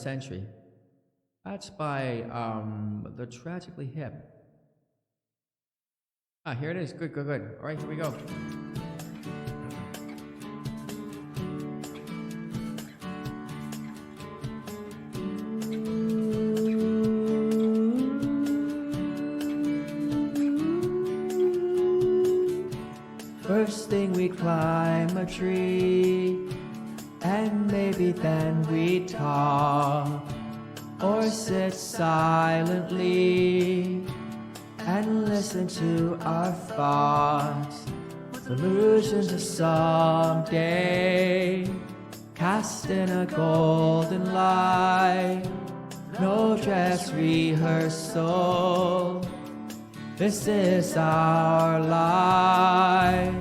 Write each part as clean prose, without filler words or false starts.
Century. That's by the Tragically Hip. Ah, here it is. Good, good, good. All right, here we go. First thing we'd climb a tree, and maybe then we'd talk, or sit silently and listen to our thoughts, illusions of someday, cast in a golden light, no dress rehearsal, this is our life.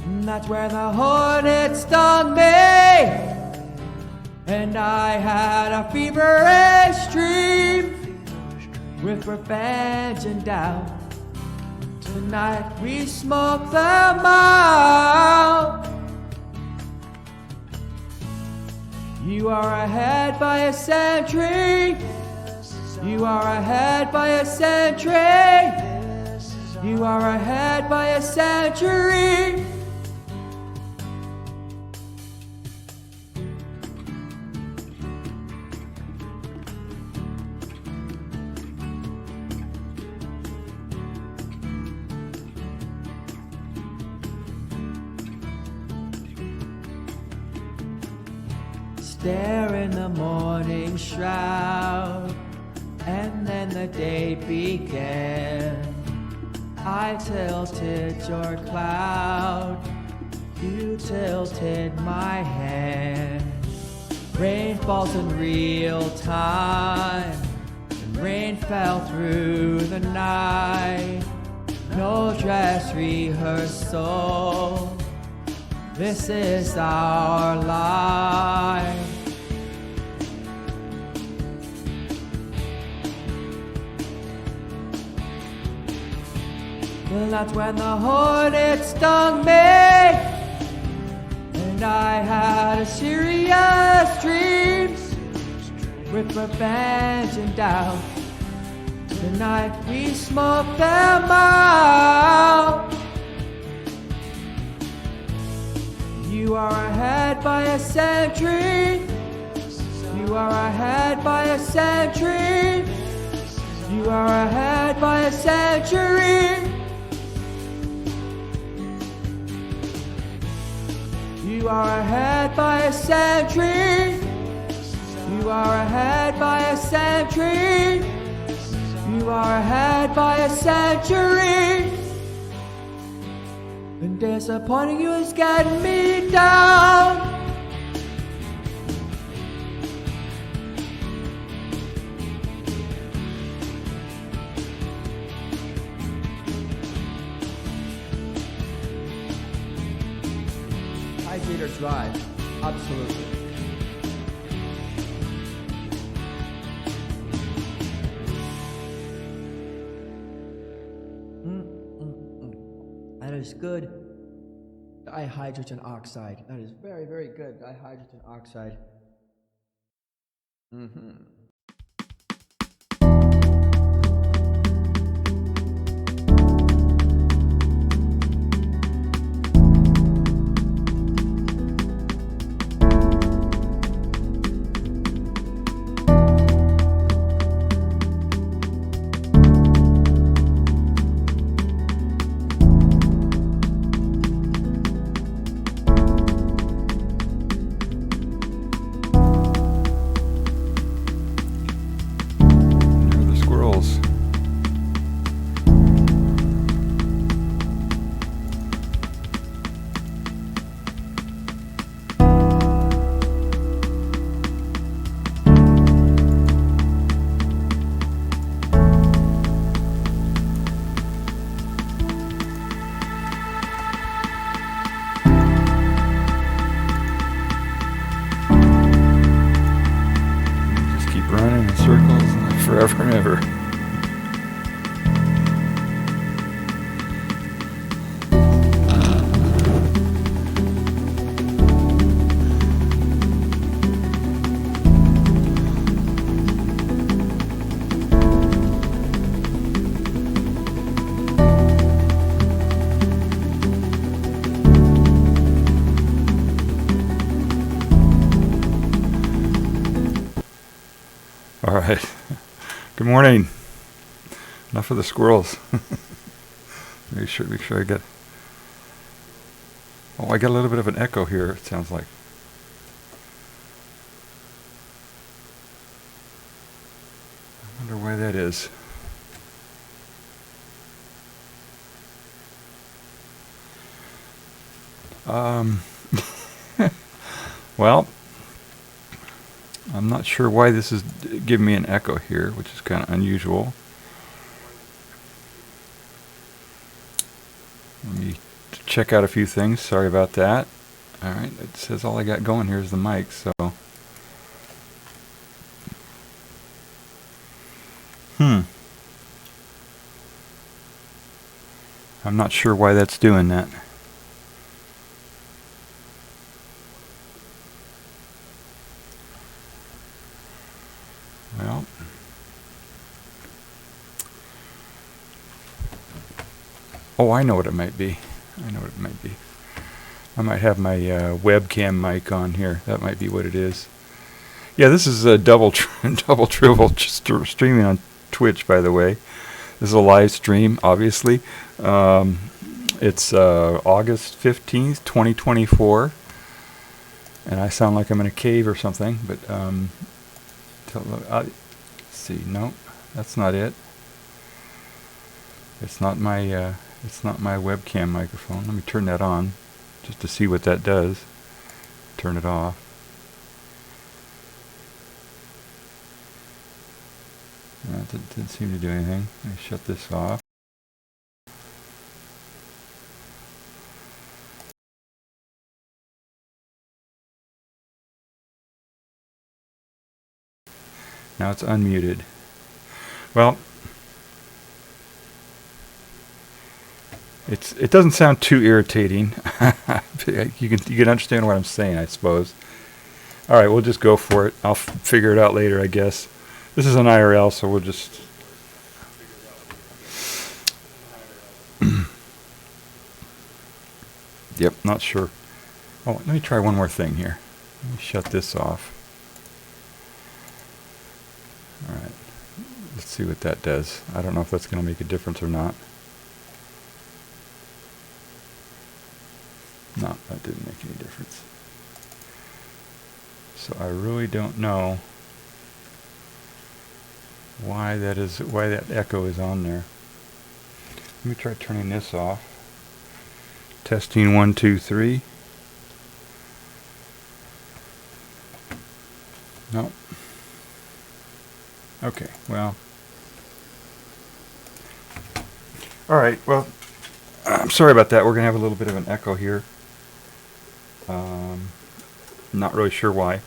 And that's where the hornet stung me, and I had a feverish dream with revenge and doubt. Tonight we smoke them out. You are ahead by a century. You are ahead by a century. You are ahead by a century. There in the morning shroud, and then the day began. I tilted your cloud, you tilted my hand. Rain falls in real time, and rain fell through the night. No dress rehearsal, this is our life. Well, that's when the hornet stung me, and I had a serious dreams with revenge and doubt. Tonight we smoke them out. You are ahead by a century. You are ahead by a century. You are ahead by a century. You are ahead by a century. You are ahead by a century. You are ahead by a century. And disappointing you is getting me down. Hydrate or drive, absolutely. That is good. Dihydrogen oxide. That is very, very good. Dihydrogen oxide. Running in circles forever and ever. right. Good morning. Enough of the squirrels. Make sure I get... Oh, I got a little bit of an echo here, it sounds like. I wonder why that is. Well, I'm not sure why this is giving me an echo here, which is kind of unusual. Let me check out a few things. Sorry about that. All right, it says all I got going here is the mic, so. I'm not sure why that's doing that. Well, oh, I know what it might be. I might have my webcam mic on here. That might be what it is. Yeah, this is a double tribble streaming on Twitch, by the way. This is a live stream, obviously. It's August 15th, 2024. And I sound like I'm in a cave or something, but let's see. No, that's not it. It's not my webcam microphone. Let me turn that on just to see what that does. Turn it off. That didn't seem to do anything. Let me shut this off. Now it's unmuted. Well, it doesn't sound too irritating. You can understand what I'm saying, I suppose. All right, we'll just go for it. I'll figure it out later, I guess. This is an IRL, so we'll just... Yep, not sure. Oh, let me try one more thing here. Let me shut this off. All right, let's see what that does. I don't know if that's going to make a difference or not. No, that didn't make any difference. So I really don't know why that echo is on there. Let me try turning this off. Testing 1, 2, 3. Nope. Okay, well. All right, well, I'm sorry about that. We're going to have a little bit of an echo here. Not really sure why.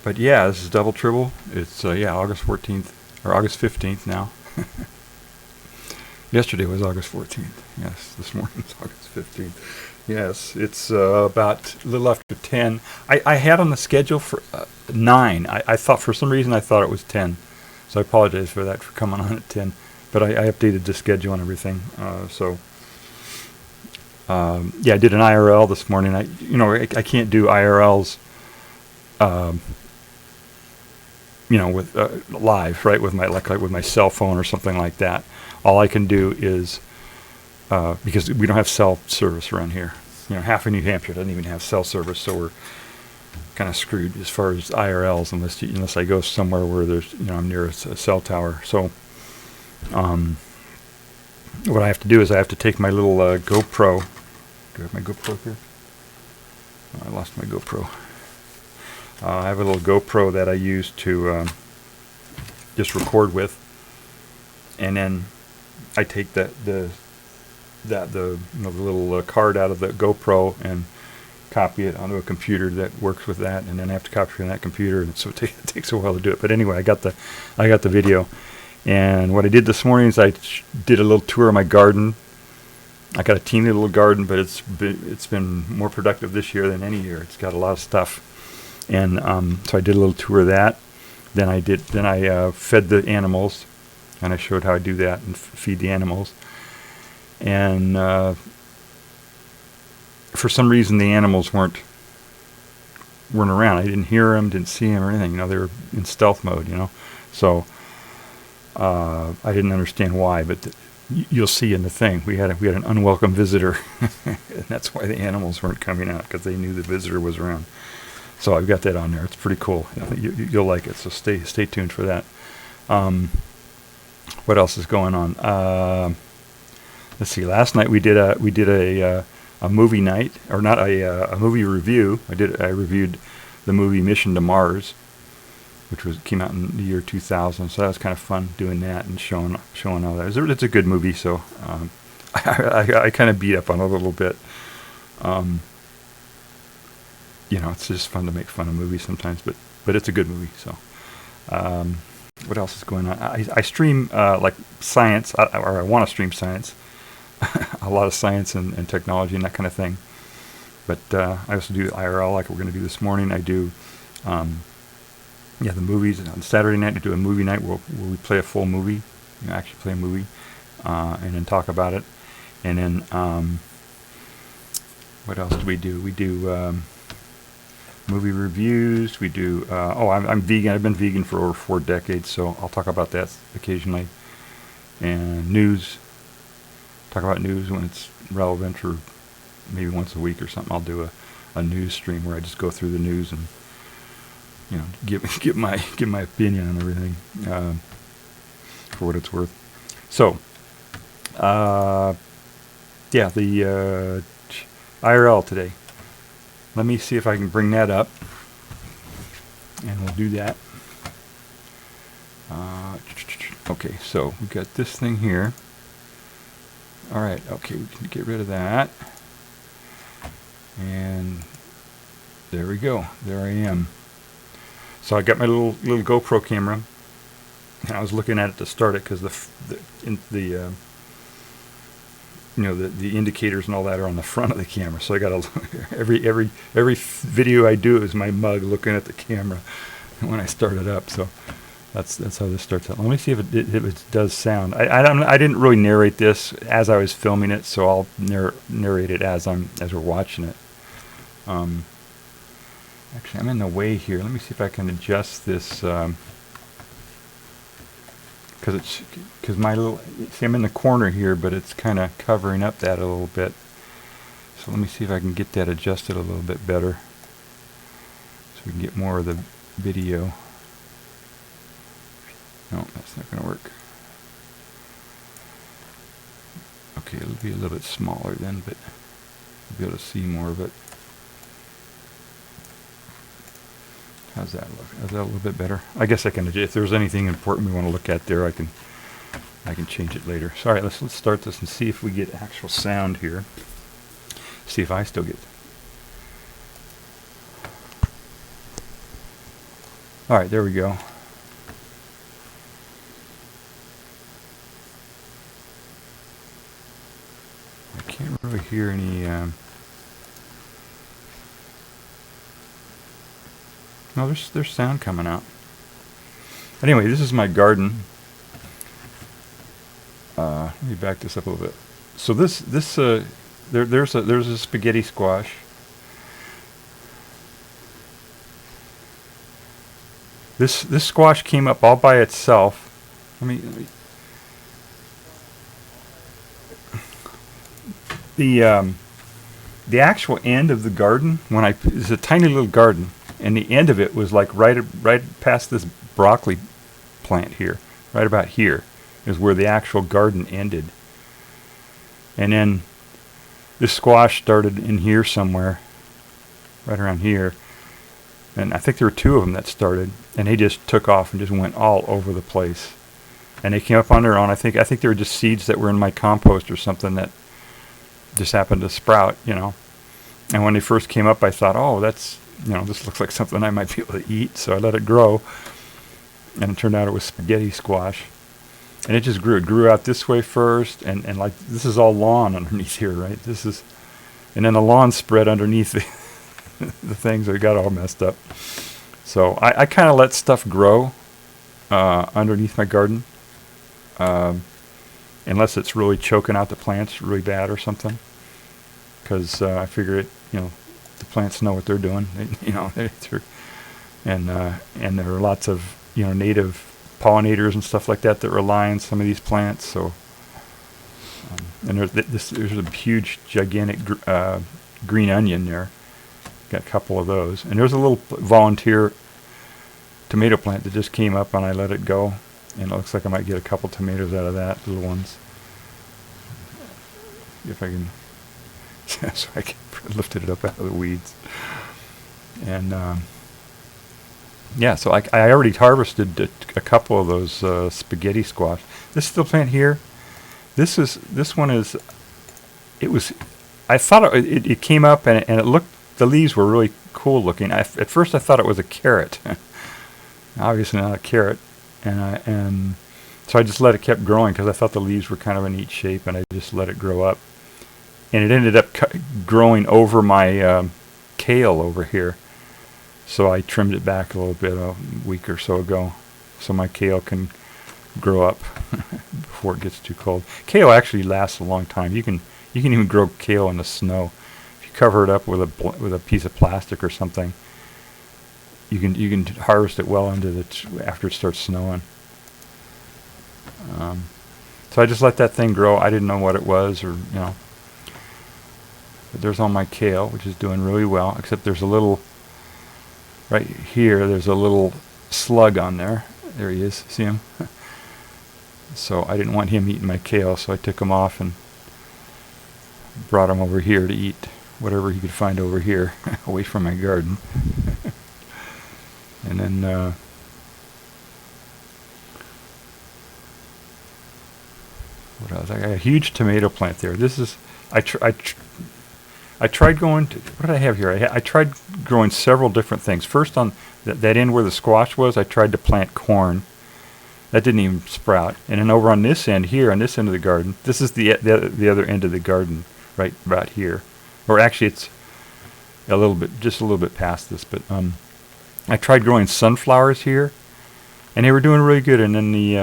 But yeah, this is Double Tribble. It's, August 14th, or August 15th now. Yesterday was August 14th. Yes, this morning's August 15th. Yes, it's about a little after 10. I had on the schedule for 9. I thought, for some reason, I thought it was 10. So I apologize for that, for coming on at 10. But I updated the schedule and everything. I did an IRL this morning. I can't do IRLs, with live, right, with my like with my cell phone or something like that. All I can do is because we don't have cell service around here. Half of New Hampshire doesn't even have cell service, so we're kind of screwed as far as IRLs unless I go somewhere where there's I'm near a cell tower. So what I have to do is I have to take my little GoPro. Do I have my GoPro here? Oh, I lost my GoPro. I have a little GoPro that I use to just record with, and then I take the little card out of the GoPro and copy it onto a computer that works with that, and then I have to copy it on that computer, and so it takes a while to do it. But anyway, I got the video, and what I did this morning is I did a little tour of my garden. I got a teeny little garden, but it's been more productive this year than any year. It's got a lot of stuff. And so I did a little tour of that. Then I fed the animals, and I showed how I do that and feed the animals. And for some reason the animals weren't weren't around. I didn't hear them, didn't see them or anything. You know, they were in stealth mode. You know, so I didn't understand why, but you'll see in the thing we had an unwelcome visitor, and that's why the animals weren't coming out, because they knew the visitor was around. So I've got that on there. It's pretty cool. You'll like it. So stay tuned for that. What else is going on? Let's see. Last night we did a movie night, or not a movie review. I reviewed the movie Mission to Mars, which came out in the year 2000. So that was kind of fun doing that and showing all that. It's a good movie. So I kind of beat up on it a little bit. You know, it's just fun to make fun of movies sometimes, but it's a good movie. So, what else is going on? I stream like science, or I want to stream science, a lot of science and technology and that kind of thing. But I also do IRL, like we're going to do this morning. I do, the movies on Saturday night. I do a movie night where we play a full movie, actually play a movie, and then talk about it. And then, what else do we do? We do movie reviews. We do. I'm vegan. I've been vegan for over 4 decades, so I'll talk about that occasionally. And news. Talk about news when it's relevant, or maybe once a week or something. I'll do a news stream where I just go through the news and give my opinion on everything, for what it's worth. So, the IRL today. Let me see if I can bring that up, and we'll do that. Okay, so we've got this thing here. All right, okay, we can get rid of that. And there we go. There I am. So I got my little GoPro camera, and I was looking at it to start it because the indicators and all that are on the front of the camera. So I got every video I do is my mug looking at the camera when I start it up. So that's how this starts out. Let me see if it does sound. I didn't really narrate this as I was filming it, so I'll narrate it as we're watching it. Actually, I'm in the way here. Let me see if I can adjust this. Because my little, see, I'm in the corner here, but it's kind of covering up that a little bit. So let me see if I can get that adjusted a little bit better, so we can get more of the video. No, that's not going to work. Okay, it'll be a little bit smaller then, but you'll be able to see more of it. How's that look? Is that a little bit better? I guess I can, if there's anything important we want to look at there, I can change it later. So, all right, let's start this and see if we get actual sound here. See if I still get. All right, there we go. I can't really hear any. No, there's sound coming out. Anyway, this is my garden. Let me back this up a little bit. So there's a spaghetti squash. This squash came up all by itself. Let me the actual end of the garden, it's a tiny little garden. And the end of it was like right past this broccoli plant here. Right about here is where the actual garden ended. And then this squash started in here somewhere, right around here. And I think there were 2 of them that started, and they just took off and just went all over the place. And they came up on their own. I think they were just seeds that were in my compost or something that just happened to sprout, And when they first came up, I thought, oh, that's, this looks like something I might be able to eat. So I let it grow, and it turned out it was spaghetti squash. And it just grew. It grew out this way first, and like this is all lawn underneath here, right? And then the lawn spread underneath the things that got all messed up. So I kind of let stuff grow underneath my garden, unless it's really choking out the plants really bad or something. Because I figure it, the plants know what they're doing. And there are lots of native pollinators and stuff like that rely on some of these plants. So and there's a huge gigantic green onion there. Got a couple of those, and there's a little volunteer tomato plant that just came up, and I let it go, and it looks like I might get a couple tomatoes out of that, little ones. If I can, so I can lifted it up out of the weeds, and yeah. So I already harvested a couple of those spaghetti squash. This little plant here, this one is. It was. I thought it came up and it looked. The leaves were really cool looking. At first I thought it was a carrot. Obviously not a carrot, and so I just let it keep growing because I thought the leaves were kind of a neat shape, and I just let it grow up. And it ended up growing over my kale over here, so I trimmed it back a little bit a week or so ago, so my kale can grow up before it gets too cold. Kale actually lasts a long time. You can even grow kale in the snow. Cover it up with a piece of plastic or something. You can harvest it well into after it starts snowing. So I just let that thing grow. I didn't know what it was, but there's all my kale, which is doing really well. Except there's a little right here. There's a little slug on there. There he is. See him? So I didn't want him eating my kale, so I took him off and brought him over here to eat whatever he could find over here, away from my garden. And then what else? I got a huge tomato plant there. This is I tried going to, what did I have here? I tried growing several different things. First, on that end where the squash was, I tried to plant corn. That didn't even sprout. And then over on this end here, on this end of the garden, this is the other end of the garden, right about here. Or actually, it's just a little bit past this. But I tried growing sunflowers here, and they were doing really good. And then the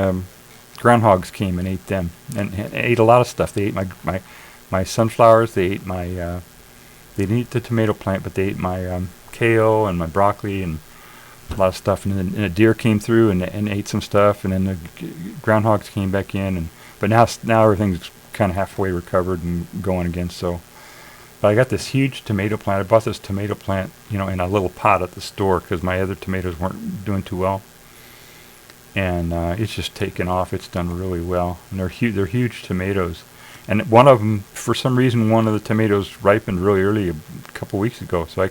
groundhogs came and ate them, and ate a lot of stuff. They ate my sunflowers. They ate my they didn't eat the tomato plant, but they ate my kale and my broccoli and a lot of stuff. And then a deer came through and ate some stuff. And then the groundhogs came back in. But now everything's kind of halfway recovered and going again. So. But I got this huge tomato plant. I bought this tomato plant, in a little pot at the store because my other tomatoes weren't doing too well. And it's just taken off. It's done really well. And they're huge tomatoes. And one of them, for some reason, one of the tomatoes ripened really early a couple weeks ago. So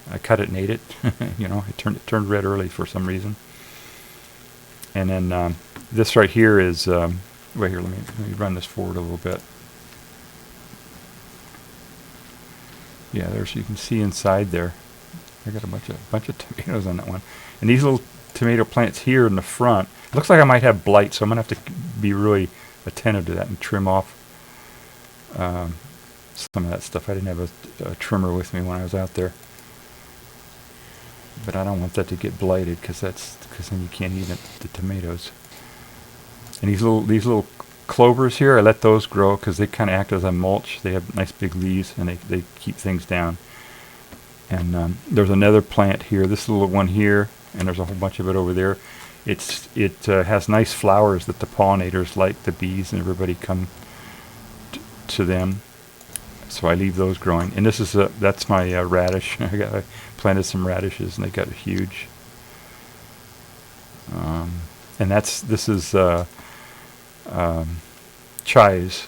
I cut it and ate it. It turned red early for some reason. And then this right here is, wait here, let me run this forward a little bit. Yeah, you can see inside there. I got a bunch of tomatoes on that one. And these little tomato plants here in the front, it looks like I might have blight, so I'm going to have to be really attentive to that and trim off some of that stuff. I didn't have a trimmer with me when I was out there. But I don't want that to get blighted because then you can't eat the tomatoes. And these little clovers here, I let those grow because they kind of act as a mulch. They have nice big leaves and they keep things down. And there's another plant here, this little one here, and there's a whole bunch of it over there. It has nice flowers that the pollinators like, the bees and everybody come to them. So I leave those growing. And this is that's my radish. I planted some radishes and they got huge. And this is chives,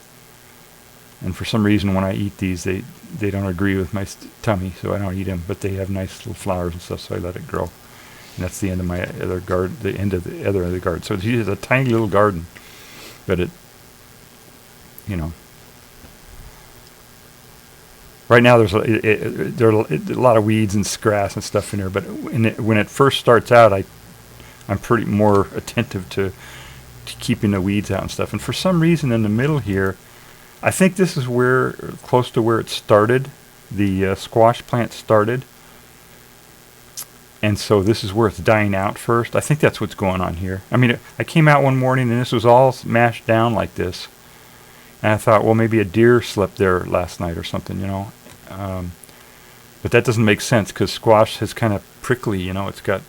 and for some reason when I eat these they don't agree with my tummy, so I don't eat them, but they have nice little flowers and stuff, so I let it grow. And that's the end of my other garden, the end of the other garden. So it's a tiny little garden, but right now there are a lot of weeds and grass and stuff in there, but when it first starts out, I'm pretty more attentive to keeping the weeds out and stuff. And for some reason in the middle here, I think this is close to where it started, the squash plant started. And so this is where it's dying out first. I think that's what's going on here. I mean, I came out one morning and this was all mashed down like this. And I thought, well, maybe a deer slept there last night or something, But But that doesn't make sense because squash is kind of prickly, you know. It's got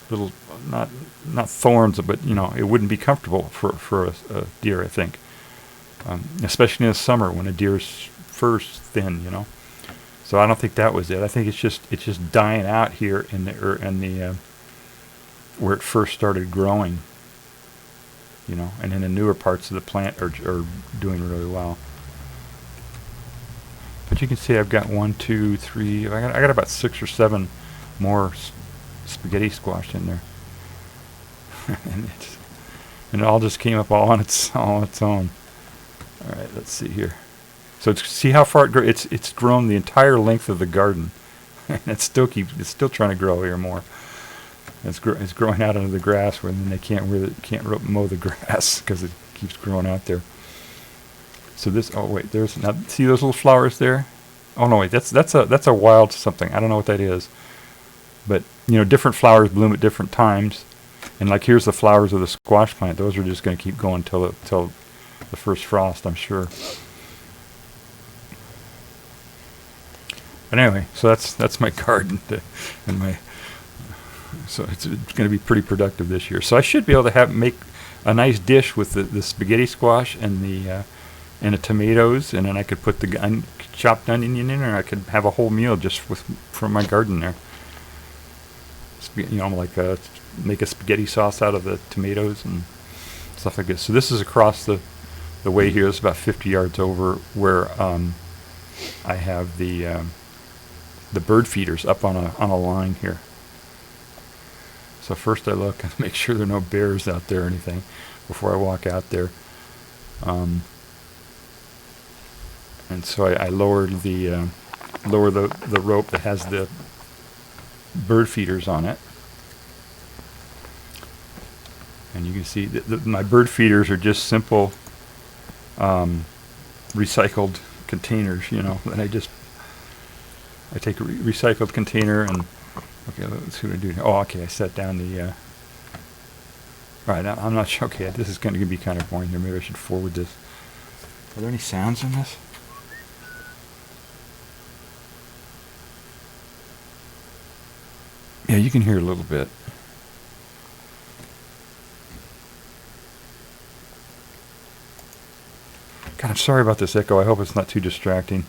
little, not thorns, but, you know, it wouldn't be comfortable for a deer, I think. Especially in the summer when a deer's fur's thin, you know. So I don't think that was it. I think it's just dying out here in the where it first started growing, you know, and then the newer parts of the plant are doing really well. But you can see I've got 1, 2, 3. I got about 6 or 7 more spaghetti squash in there, and it all just came up all on its own. All right, let's see here. So see how far it's grown the entire length of the garden, and it's still trying to grow here more. It's growing out into the grass where then they can't mow the grass because it keeps growing out there. So this, oh wait, now see those little flowers there? Oh no, wait, that's a wild something. I don't know what that is. But, you know, different flowers bloom at different times. And like here's the flowers of the squash plant. Those are just going to keep going till the first frost, I'm sure. But anyway, so that's my garden so it's going to be pretty productive this year. So I should be able to make a nice dish with the spaghetti squash and the tomatoes, and then I could put the chopped onion in there. I could have a whole meal just from my garden there. You know, like make a spaghetti sauce out of the tomatoes and stuff like this. So this is across the way here. It's about 50 yards over where I have the bird feeders up on a line here. So first I look and make sure there are no bears out there or anything before I walk out there. And so I lower the rope that has the bird feeders on it. And you can see my bird feeders are just simple recycled containers, you know. And I take a recycled container and, okay, let's see what I do. Oh, okay, I set down the, right, I'm not sure. Okay, this is going to be kind of boring here. Maybe I should forward this. Are there any sounds in this? Yeah, you can hear a little bit. God, I'm sorry about this echo. I hope it's not too distracting.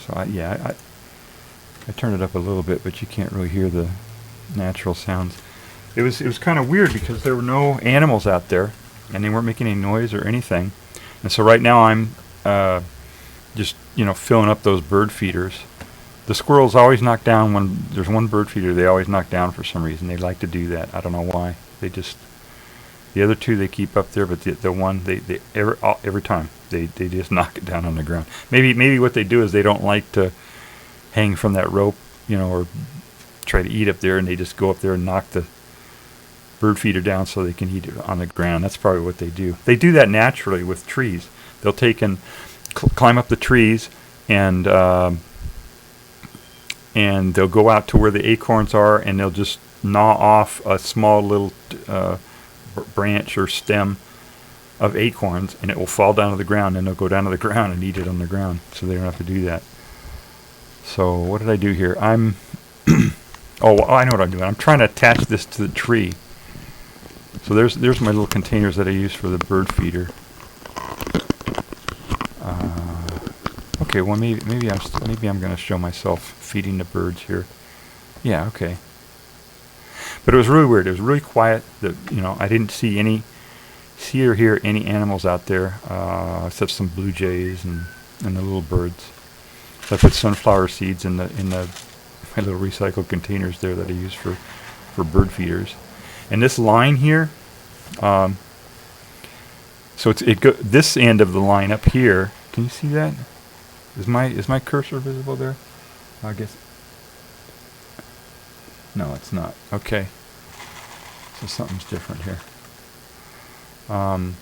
So I turned it up a little bit, but you can't really hear the natural sounds. It was kind of weird because there were no animals out there, and they weren't making any noise or anything. And so right now I'm just, you know, filling up those bird feeders. The squirrels always knock down when there's one bird feeder. They always knock down for some reason. They like to do that. I don't know why. The other two they keep up there, but the one they every time they just knock it down on the ground. Maybe what they do is they don't like to hang from that rope, you know, or try to eat up there, and they just go up there and knock the bird feeder down so they can eat it on the ground. That's probably what they do. They do that naturally with trees. They'll take and climb up the trees, and they'll go out to where the acorns are, and they'll just gnaw off a small little branch or stem of acorns, and it will fall down to the ground, and they'll go down to the ground and eat it on the ground, so they don't have to do that. So what did I do here? I'm oh, well, I know what I'm doing. I'm trying to attach this to the tree. So there's my little containers that I use for the bird feeder. Okay, well maybe I'm going to show myself feeding the birds here. Yeah, okay. But it was really weird. It was really quiet. I didn't see or hear any animals out there, except some blue jays and the little birds. So I put sunflower seeds in my little recycled containers there that I use for bird feeders. And this line here, so this end of the line up here. Can you see that? Is my cursor visible there? I guess. No, it's not. Okay. So something's different here. Well,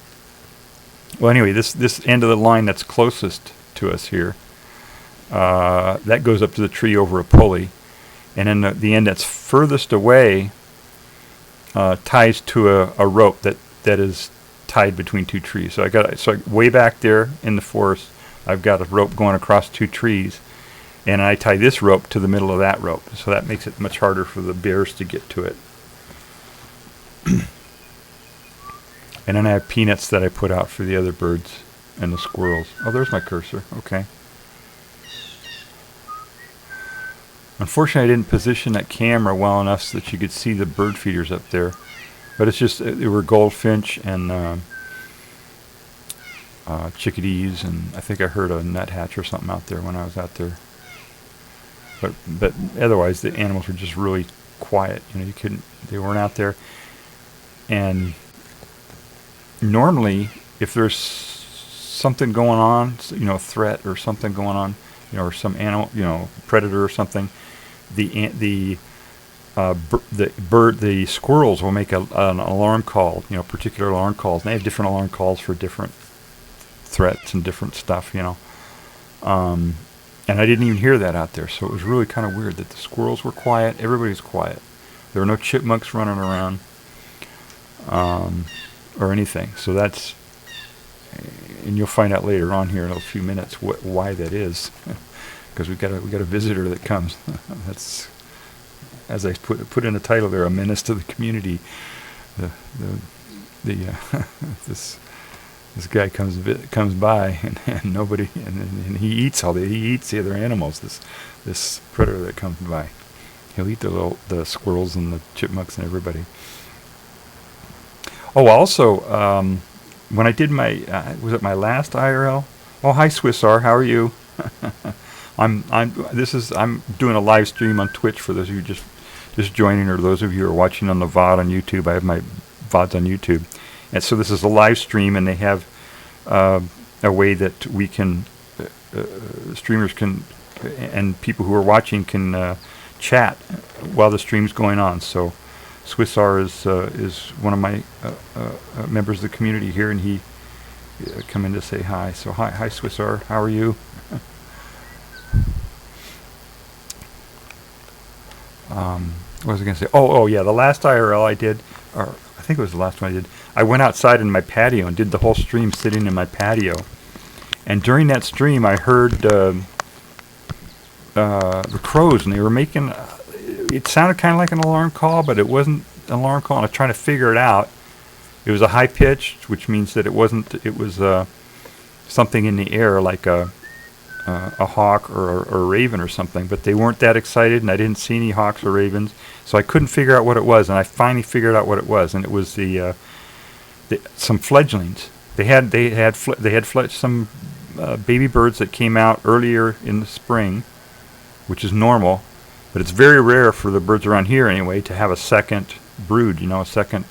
anyway, this end of the line that's closest to us here. That goes up to the tree over a pulley, and then the end that's furthest away ties to a rope that is tied between two trees. So way back there in the forest, I've got a rope going across two trees, and I tie this rope to the middle of that rope. So that makes it much harder for the bears to get to it. And then I have peanuts that I put out for the other birds and the squirrels. Oh, there's my cursor. Okay. Unfortunately, I didn't position that camera well enough so that you could see the bird feeders up there. But it's just, there were goldfinch and chickadees, and I think I heard a nuthatch or something out there when I was out there. But otherwise, the animals were just really quiet. You know, they weren't out there. And normally, if there's something going on, you know, a threat or something going on, you know, or some animal, you know, predator or something, the squirrels will make an alarm call, you know, particular alarm calls. And they have different alarm calls for different threats and different stuff, you know. And I didn't even hear that out there, so it was really kind of weird that the squirrels were quiet, everybody was quiet. There were no chipmunks running around or anything. So that's, and you'll find out later on here in a few minutes why that is, because we got a visitor that comes. That's, as I put in the title there, a menace to the community. This guy comes by and nobody, and he eats the other animals. This predator that comes by, he'll eat the squirrels and the chipmunks and everybody. Oh, also, when I did my was it my last IRL? Oh, hi Swiss R, how are you? I'm doing a live stream on Twitch for those of you just joining, or those of you who are watching on the VOD on YouTube. I have my VODs on YouTube. And so this is a live stream, and they have a way that we can, streamers can, and people who are watching can chat while the stream's going on. So Swiss R is one of my members of the community here, and he come in to say hi. So hi Swiss R, how are you? What was I going to say? Oh yeah, the last IRL I did, or I think it was the last one I did, I went outside in my patio and did the whole stream sitting in my patio. And during that stream, I heard the crows, and they were making, it sounded kind of like an alarm call, but it wasn't an alarm call, and I was trying to figure it out. It was a high pitch, which means that it was something in the air, like a hawk or a raven or something, but they weren't that excited, and I didn't see any hawks or ravens, so I couldn't figure out what it was, and I finally figured out what it was, and it was some fledglings. They had some baby birds that came out earlier in the spring, which is normal, but it's very rare for the birds around here anyway to have a second brood, you know, a second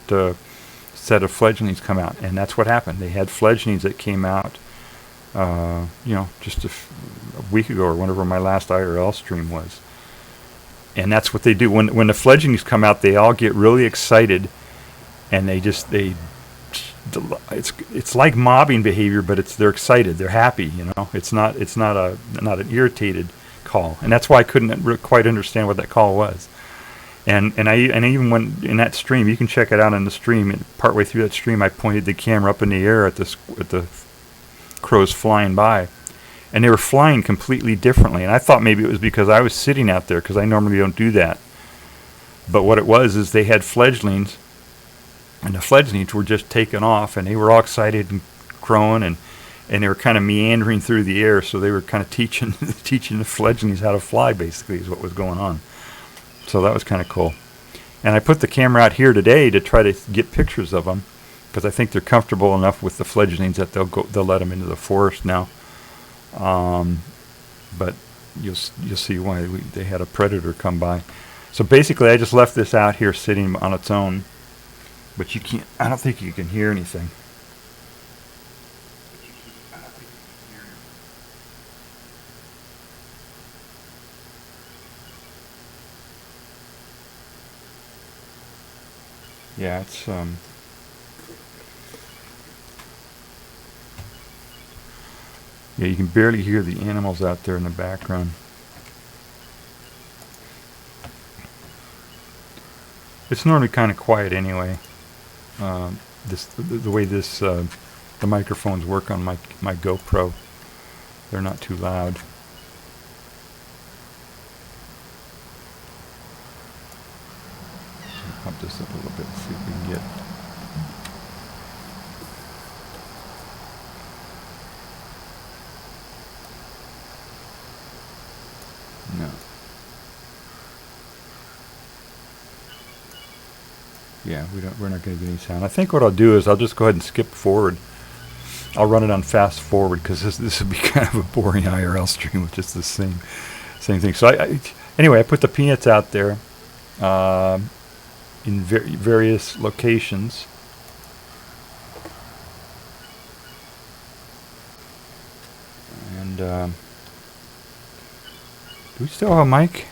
set of fledglings come out, and that's what happened. They had fledglings that came out, you know, just a week ago or whenever my last IRL stream was. And that's what they do. When the fledglings come out, they all get really excited, and it's like mobbing behavior, but they're excited, they're happy, you know. It's not an irritated call, and that's why I couldn't quite understand what that call was. And I even went in that stream. You can check it out in the stream. And partway through that stream, I pointed the camera up in the air at the crows flying by, and they were flying completely differently. And I thought maybe it was because I was sitting out there, because I normally don't do that. But what it was is they had fledglings, and the fledglings were just taking off, and they were all excited and crowing, and they were kind of meandering through the air. So they were kind of teaching the fledglings how to fly, basically, is what was going on. So that was kind of cool. And I put the camera out here today to try to get pictures of them, because I think they're comfortable enough with the fledglings that they'll let them into the forest now. But you'll see why they had a predator come by. So basically, I just left this out here sitting on its own. But you can't. I don't think you can hear anything. Yeah, it's Yeah, you can barely hear the animals out there in the background. It's normally kind of quiet anyway. The way the microphones work on my GoPro, they're not too loud. Pump this up a little bit and see if we can get. No. Yeah, we're not going to get any sound. I think what I'll do is I'll just go ahead and skip forward. I'll run it on fast forward because this would be kind of a boring IRL stream with just the same thing. So anyway, I put the peanuts out there in various locations. And do we still have a mic?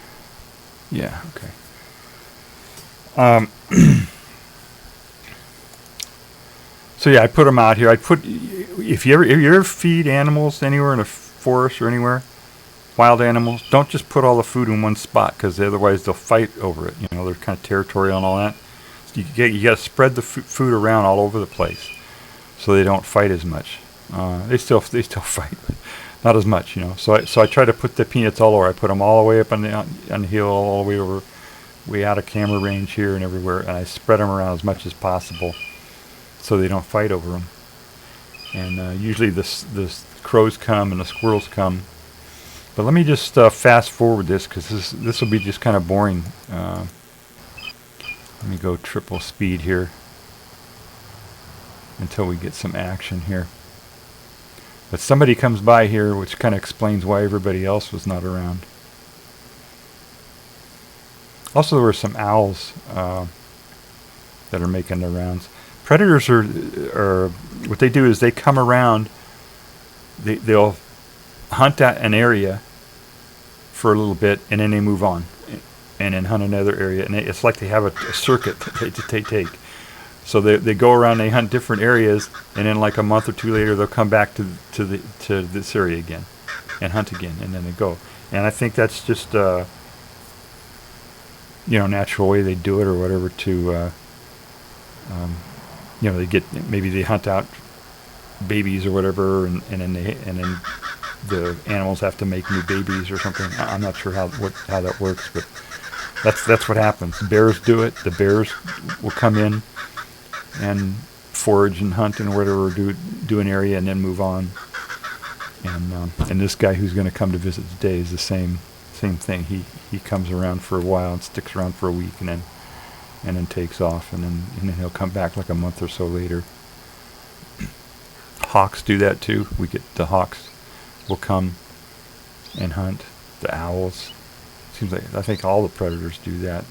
Yeah, okay. So yeah, I put them out here. If you ever feed animals anywhere in a forest or anywhere, wild animals, don't just put all the food in one spot because otherwise they'll fight over it. You know, they're kind of territorial and all that. So you got to spread the food around all over the place so they don't fight as much. They still fight, but not as much. You know. So I try to put the peanuts all over. I put them all the way up on the hill, all the way over, way out of camera range here and everywhere, and I spread them around as much as possible, so they don't fight over them. And usually the crows come and the squirrels come. But let me just fast forward this because this will be just kind of boring. Let me go triple speed here until we get some action here. But somebody comes by here, which kind of explains why everybody else was not around. Also, there were some owls that are making their rounds. Predators are what they do is they come around. They'll hunt at an area for a little bit, and then they move on, and then hunt another area. And it's like they have a circuit that they take. So they go around, they hunt different areas, and then like a month or two later, they'll come back to this area again, and hunt again, and then they go. And I think that's just natural way they do it or whatever to. They get maybe they hunt out babies or whatever, and then the animals have to make new babies or something. I'm not sure how that works, but that's what happens. Bears do it. The bears will come in and forage and hunt and whatever, do an area and then move on. And this guy who's going to come to visit today is the same thing. He comes around for a while and sticks around for a week and then takes off, and then he'll come back like a month or so later. Hawks do that too. We get the hawks will come and hunt. The owls. Seems like I think all the predators do that,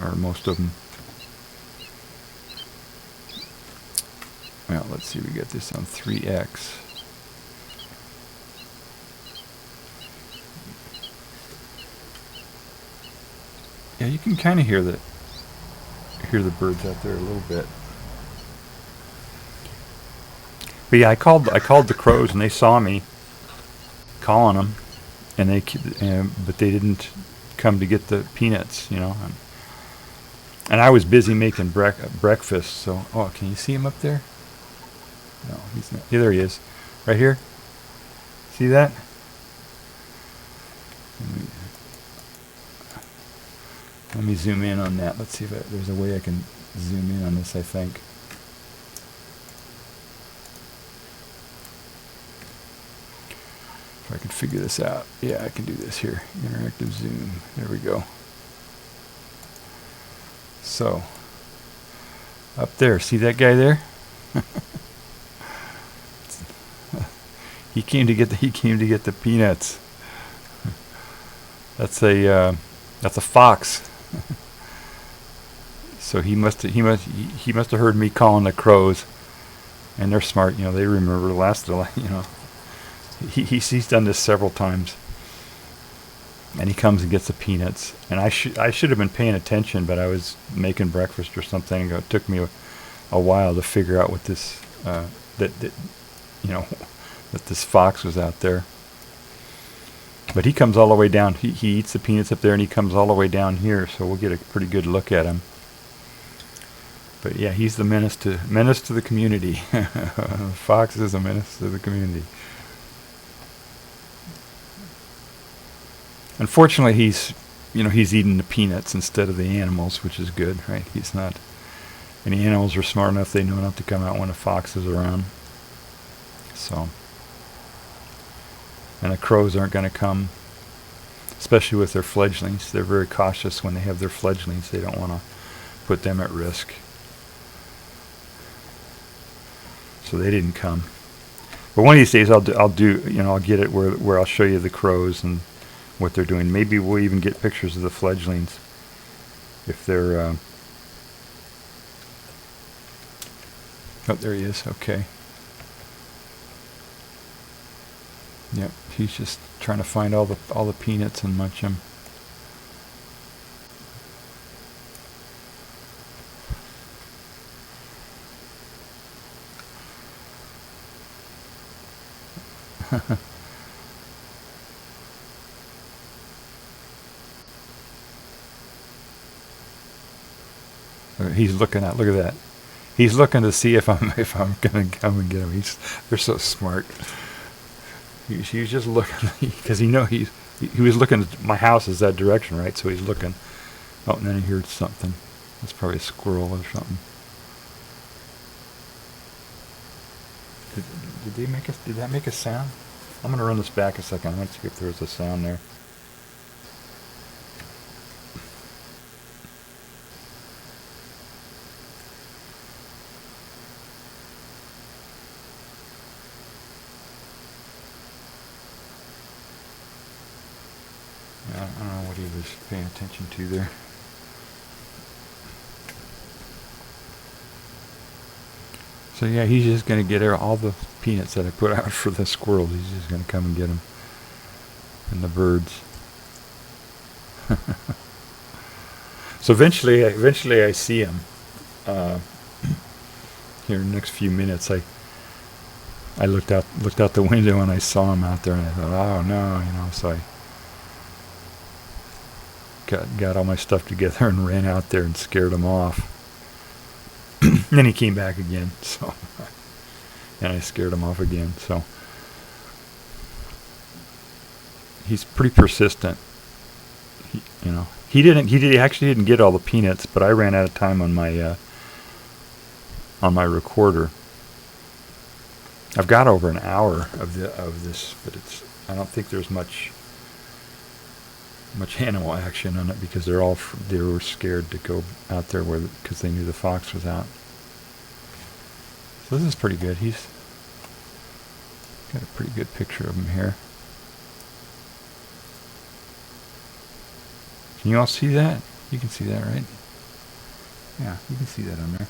or most of them. Well, let's see. We got this on 3x. Yeah, you can kind of hear the birds out there a little bit. But yeah, I called the crows and they saw me calling them, but they didn't come to get the peanuts, And I was busy making breakfast. So, can you see him up there? No, he's not. Yeah, there he is, right here. See that? Let me zoom in on that. Let's see if there's a way I can zoom in on this, I think. If I can figure this out. Yeah, I can do this here. Interactive zoom. There we go. So, up there, see that guy there? He came to get the peanuts. That's a fox. So he must have heard me calling the crows, and they're smart. They remember he's done this several times, and he comes and gets the peanuts. And I should have been paying attention, but I was making breakfast or something. It took me a while to figure out what this that this fox was out there. But he comes all the way down. He eats the peanuts up there, and he comes all the way down here, so we'll get a pretty good look at him. But yeah, he's the menace to the community. Fox is a menace to the community. Unfortunately, he's eating the peanuts instead of the animals, which is good, right? He's not. And the animals are smart enough; they know enough to come out when a fox is around. So, and the crows aren't going to come, especially with their fledglings. They're very cautious when they have their fledglings. They don't want to put them at risk. So they didn't come. But one of these days, I'll get it where I'll show you the crows and what they're doing. Maybe we'll even get pictures of the fledglings if they're. Oh, there he is. Okay. Yep, he's just trying to find all the peanuts and munch them. He's looking at. Look at that. He's looking to see if I'm gonna come and get him. They're so smart. He's just looking because he was looking at my house is that direction, right? So he's looking. Oh, and then he heard something. It's probably a squirrel or something. Did that make a sound? I'm gonna run this back a second. I want to see if there was a sound there. I don't know what he was paying attention to there. So yeah, he's just going to get all the peanuts that I put out for the squirrels. He's just going to come and get them. And the birds. So eventually I see him. Here in the next few minutes, I looked out the window and I saw him out there, and I thought, oh no, so I got all my stuff together and ran out there and scared him off. And then he came back again, so and I scared him off again. So he's pretty persistent. He actually didn't get all the peanuts, but I ran out of time on my recorder. I've got over an hour of this, but I don't think there's much animal action on it because they were scared to go out there because they knew the fox was out. So this is pretty good. He's got a pretty good picture of him here. Can you all see that? You can see that, right? Yeah, you can see that on there.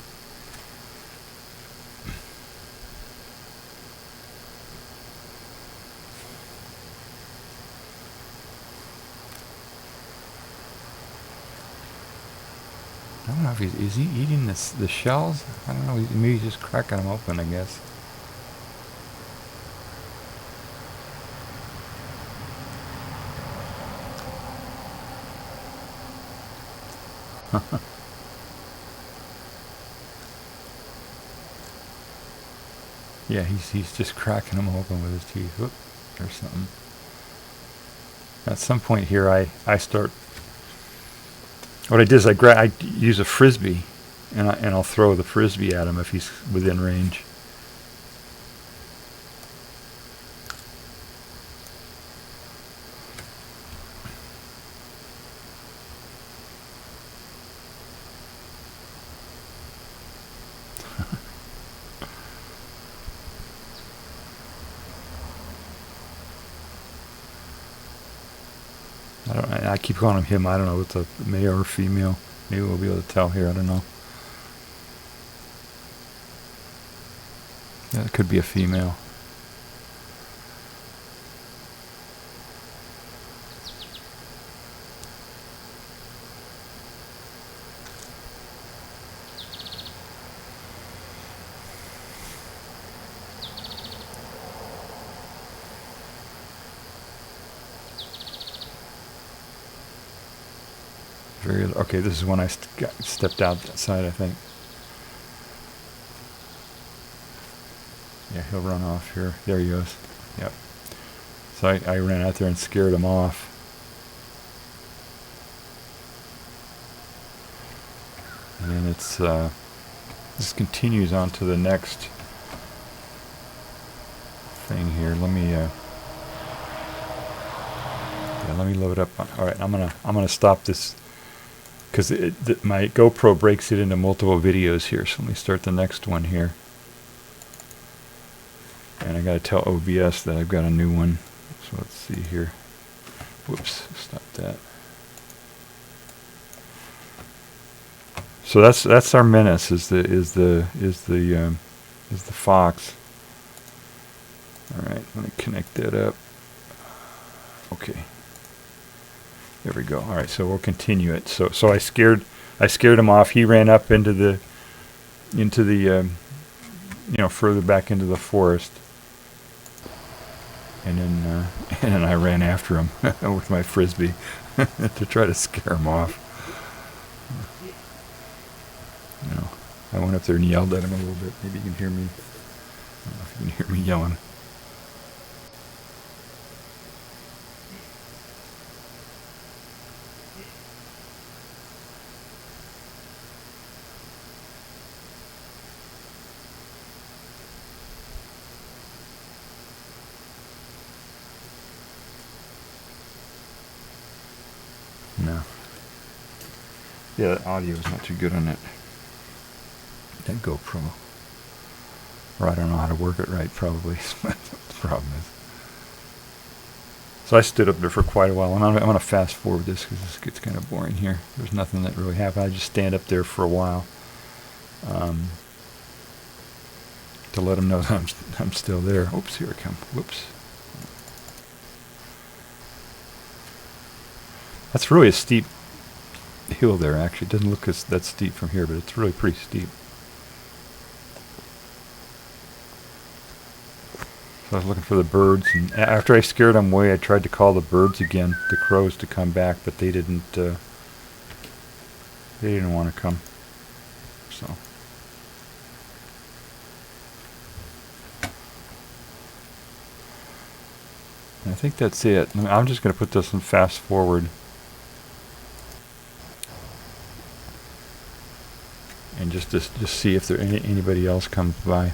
I don't know if is he eating the shells? I don't know. Maybe he's just cracking them open, I guess. Yeah, he's just cracking them open with his teeth. Whoop, there's something. At some point here, I start. What I did is I use a frisbee, and I'll throw the frisbee at him if he's within range. I keep calling him. I don't know if it's a male or female. Maybe we'll be able to tell here. I don't know. Yeah, it could be a female. Okay, this is when I stepped out that side, I think. Yeah, he'll run off here. There he goes. Yep. So I ran out there and scared him off. And then it's this continues on to the next thing here. Let me load up. All right, I'm gonna stop this because my GoPro breaks it into multiple videos here. So let me start the next one here. And I got to tell OBS that I've got a new one. So let's see here. Whoops, stop that. So that's our menace. Is the fox. All right, let me connect that up. Okay. There we go. All right, so we'll continue it. So I scared him off. He ran up into the further back into the forest. And then I ran after him with my frisbee to try to scare him off. I went up there and yelled at him a little bit. Maybe you can hear me. I don't know if you can hear me yelling. No. Yeah, the audio is not too good on that GoPro. Or I don't know how to work it right, probably. That's what the problem is. So I stood up there for quite a while. I'm going to fast forward this because this gets kind of boring here. There's nothing that really happened. I just stand up there for a while to let them know that I'm still there. Oops, here I come. Whoops. That's really a steep hill there, actually. It doesn't look that steep from here, but it's really pretty steep. So I was looking for the birds, and after I scared them away, I tried to call the birds again, the crows, to come back, but they didn't want to come. So and I think that's it. I'm just going to put this in fast forward. And just see if anybody else comes by.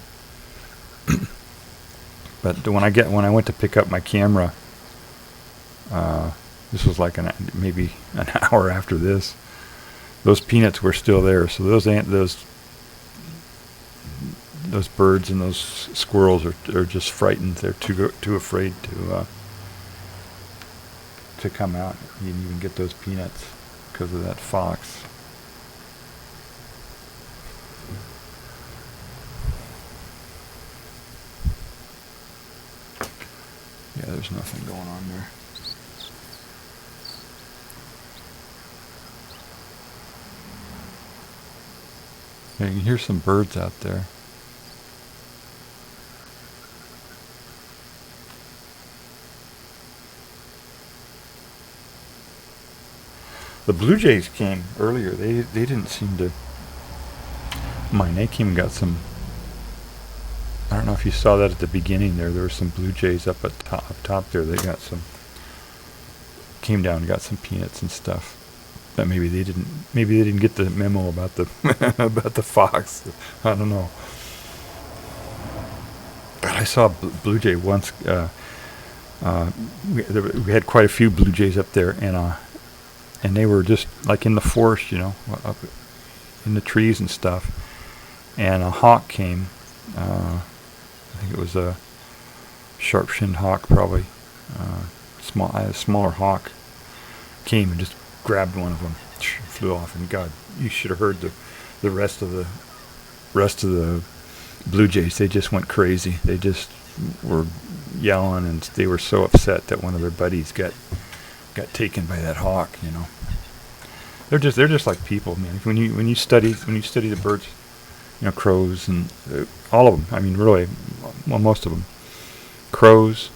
But when I went to pick up my camera, this was like maybe an hour after this. Those peanuts were still there, so those birds and those squirrels are just frightened. They're too afraid to come out. You didn't even get those peanuts because of that fox. Yeah, there's nothing going on there. Yeah, you can hear some birds out there. The blue jays came earlier. They didn't seem to mind. They came and got some. I don't know if you saw that at the beginning there. There were some blue jays up top there. They got some. Came down and got some peanuts and stuff. But maybe they didn't get the memo about the about the fox. I don't know. But I saw a blue jay once. We had quite a few blue jays up there, and they were just like in the forest, up in the trees and stuff. And a hawk came. I think it was a sharp-shinned hawk, probably. A smaller hawk came and just grabbed one of them, flew off. And God, you should have heard the rest of the blue jays. They just went crazy. They just were yelling, and they were so upset that one of their buddies got taken by that hawk. They're just like people, man. When you study the birds, crows and all of them. I mean, really, well, most of them. Crows,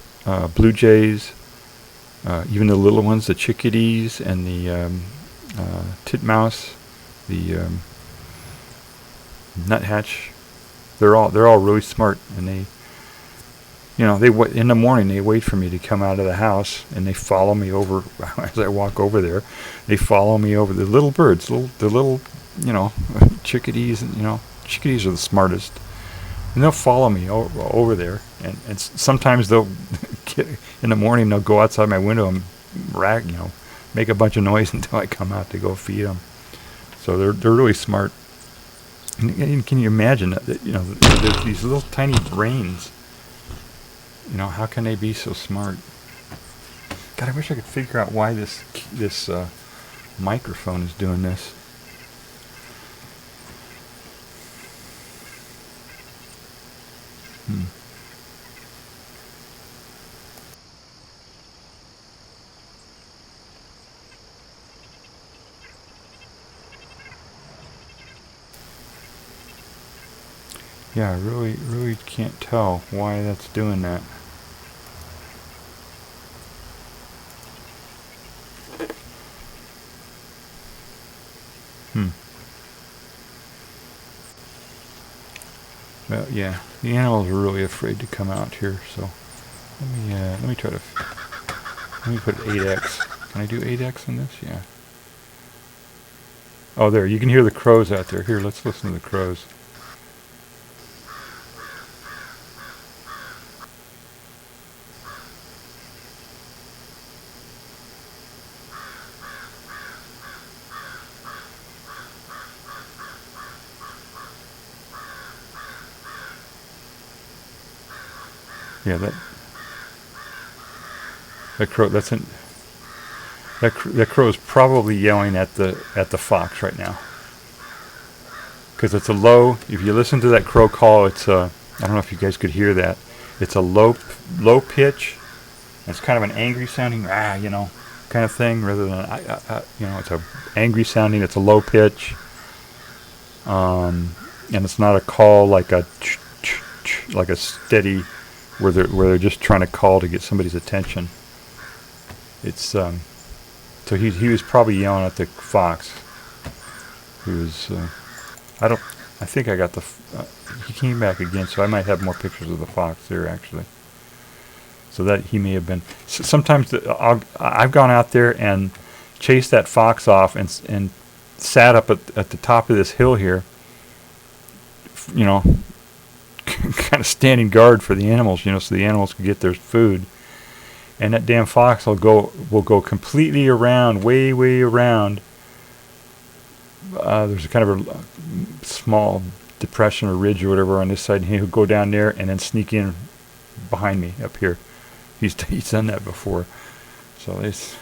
blue jays, even the little ones, the chickadees and titmouse, the nuthatch. They're all really smart, and they, in the morning they wait for me to come out of the house, and they follow me over as I walk over there. They follow me over. The little birds, the little chickadees, and chickadees are the smartest, and they'll follow me over there. And sometimes they'll get, in the morning they'll go outside my window and make a bunch of noise until I come out to go feed them. So they're really smart. And can you imagine that? There's these little tiny brains. How can they be so smart? God, I wish I could figure out why this microphone is doing this. Yeah, I really can't tell why that's doing that. Well, yeah, the animals are really afraid to come out here, so let me try to, let me put 8x. Can I do 8x in this? Yeah. Oh, there, you can hear the crows out there. Here, let's listen to the crows. Yeah, that crow. That crow is probably yelling at the fox right now, because it's a low. If you listen to that crow call, it's I don't know if you guys could hear that. It's a low pitch. It's kind of an angry sounding kind of thing, rather than it's a angry sounding. It's a low pitch, and it's not a call like a steady, where they're just trying to call to get somebody's attention. It's so he was probably yelling at the fox. He was I think I got he came back again, so I might have more pictures of the fox there actually. So that he may have been. Sometimes I've gone out there and chased that fox off and sat up at the top of this hill here, kind of standing guard for the animals, so the animals can get their food. And that damn fox will go completely around, way around. There's a kind of a small depression or ridge or whatever on this side, and he'll go down there and then sneak in behind me up here. He's done that before. So these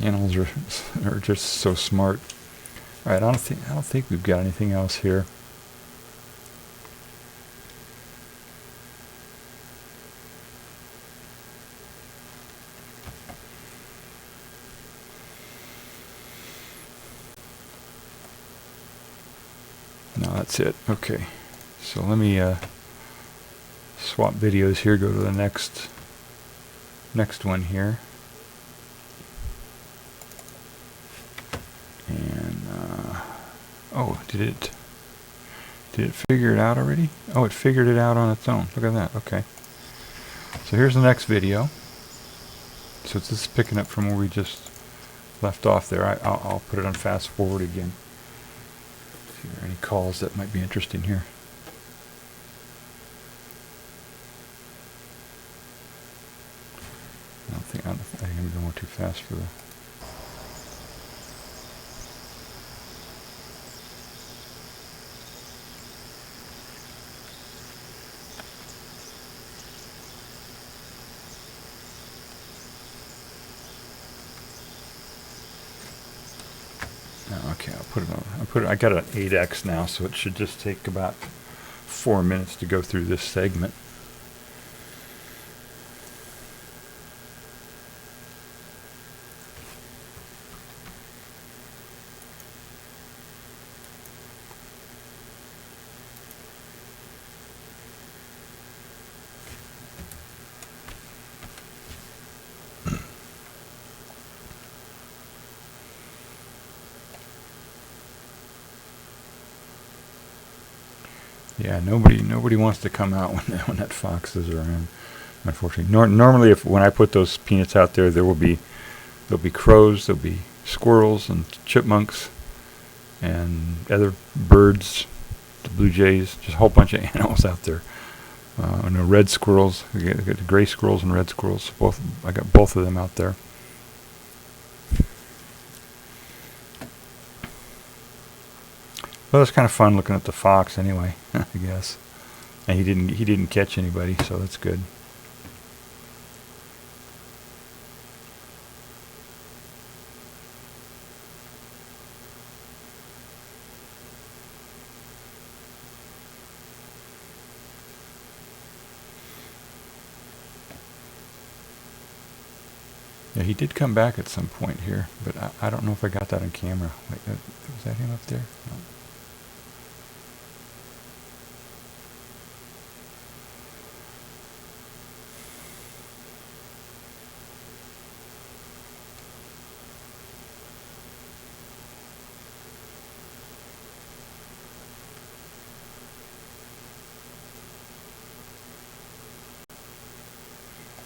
animals are just so smart. All right, I don't think we've got anything else here. No, that's it. Okay, so let me swap videos here. Go to the next one here, and oh, did it figure it out already? Oh, it figured it out on its own. Look at that. Okay, so here's the next video. So it's just picking up from where we just left off there. I'll put it on fast forward again. See if there are any calls that might be interesting here. I think I'm going too fast for the. Okay, I'll put it on. I got an 8x now, so it should just take about 4 minutes to go through this segment. Yeah, nobody wants to come out when that fox is around. Unfortunately, normally when I put those peanuts out there, there'll be crows, there'll be squirrels and chipmunks, and other birds, the blue jays, just a whole bunch of animals out there. And the red squirrels, we get the gray squirrels and red squirrels. I got both of them out there. Well, it's kind of fun looking at the fox anyway, I guess. And he didn't catch anybody, so that's good. Yeah, he did come back at some point here, but I don't know if I got that on camera. Wait, was that him up there? No.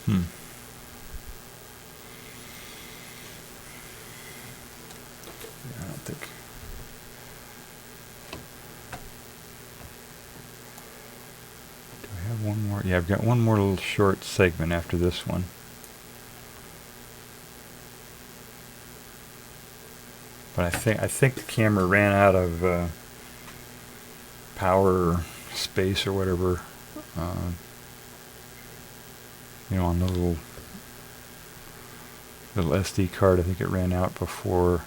I don't think. Do I have one more? Yeah, I've got one more little short segment after this one. But I think the camera ran out of power or space or whatever. On the little SD card, I think it ran out before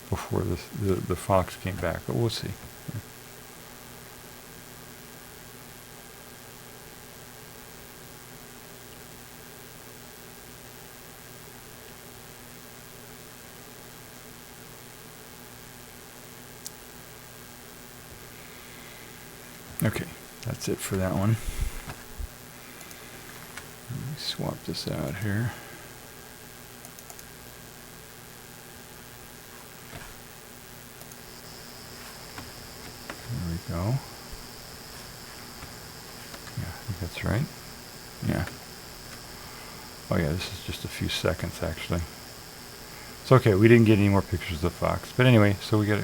the fox came back. But we'll see. Okay, that's it for that one. Let me swap this out here. There we go. Yeah, I think that's right. Yeah. Oh yeah, this is just a few seconds actually. It's okay, we didn't get any more pictures of the fox. But anyway, so we got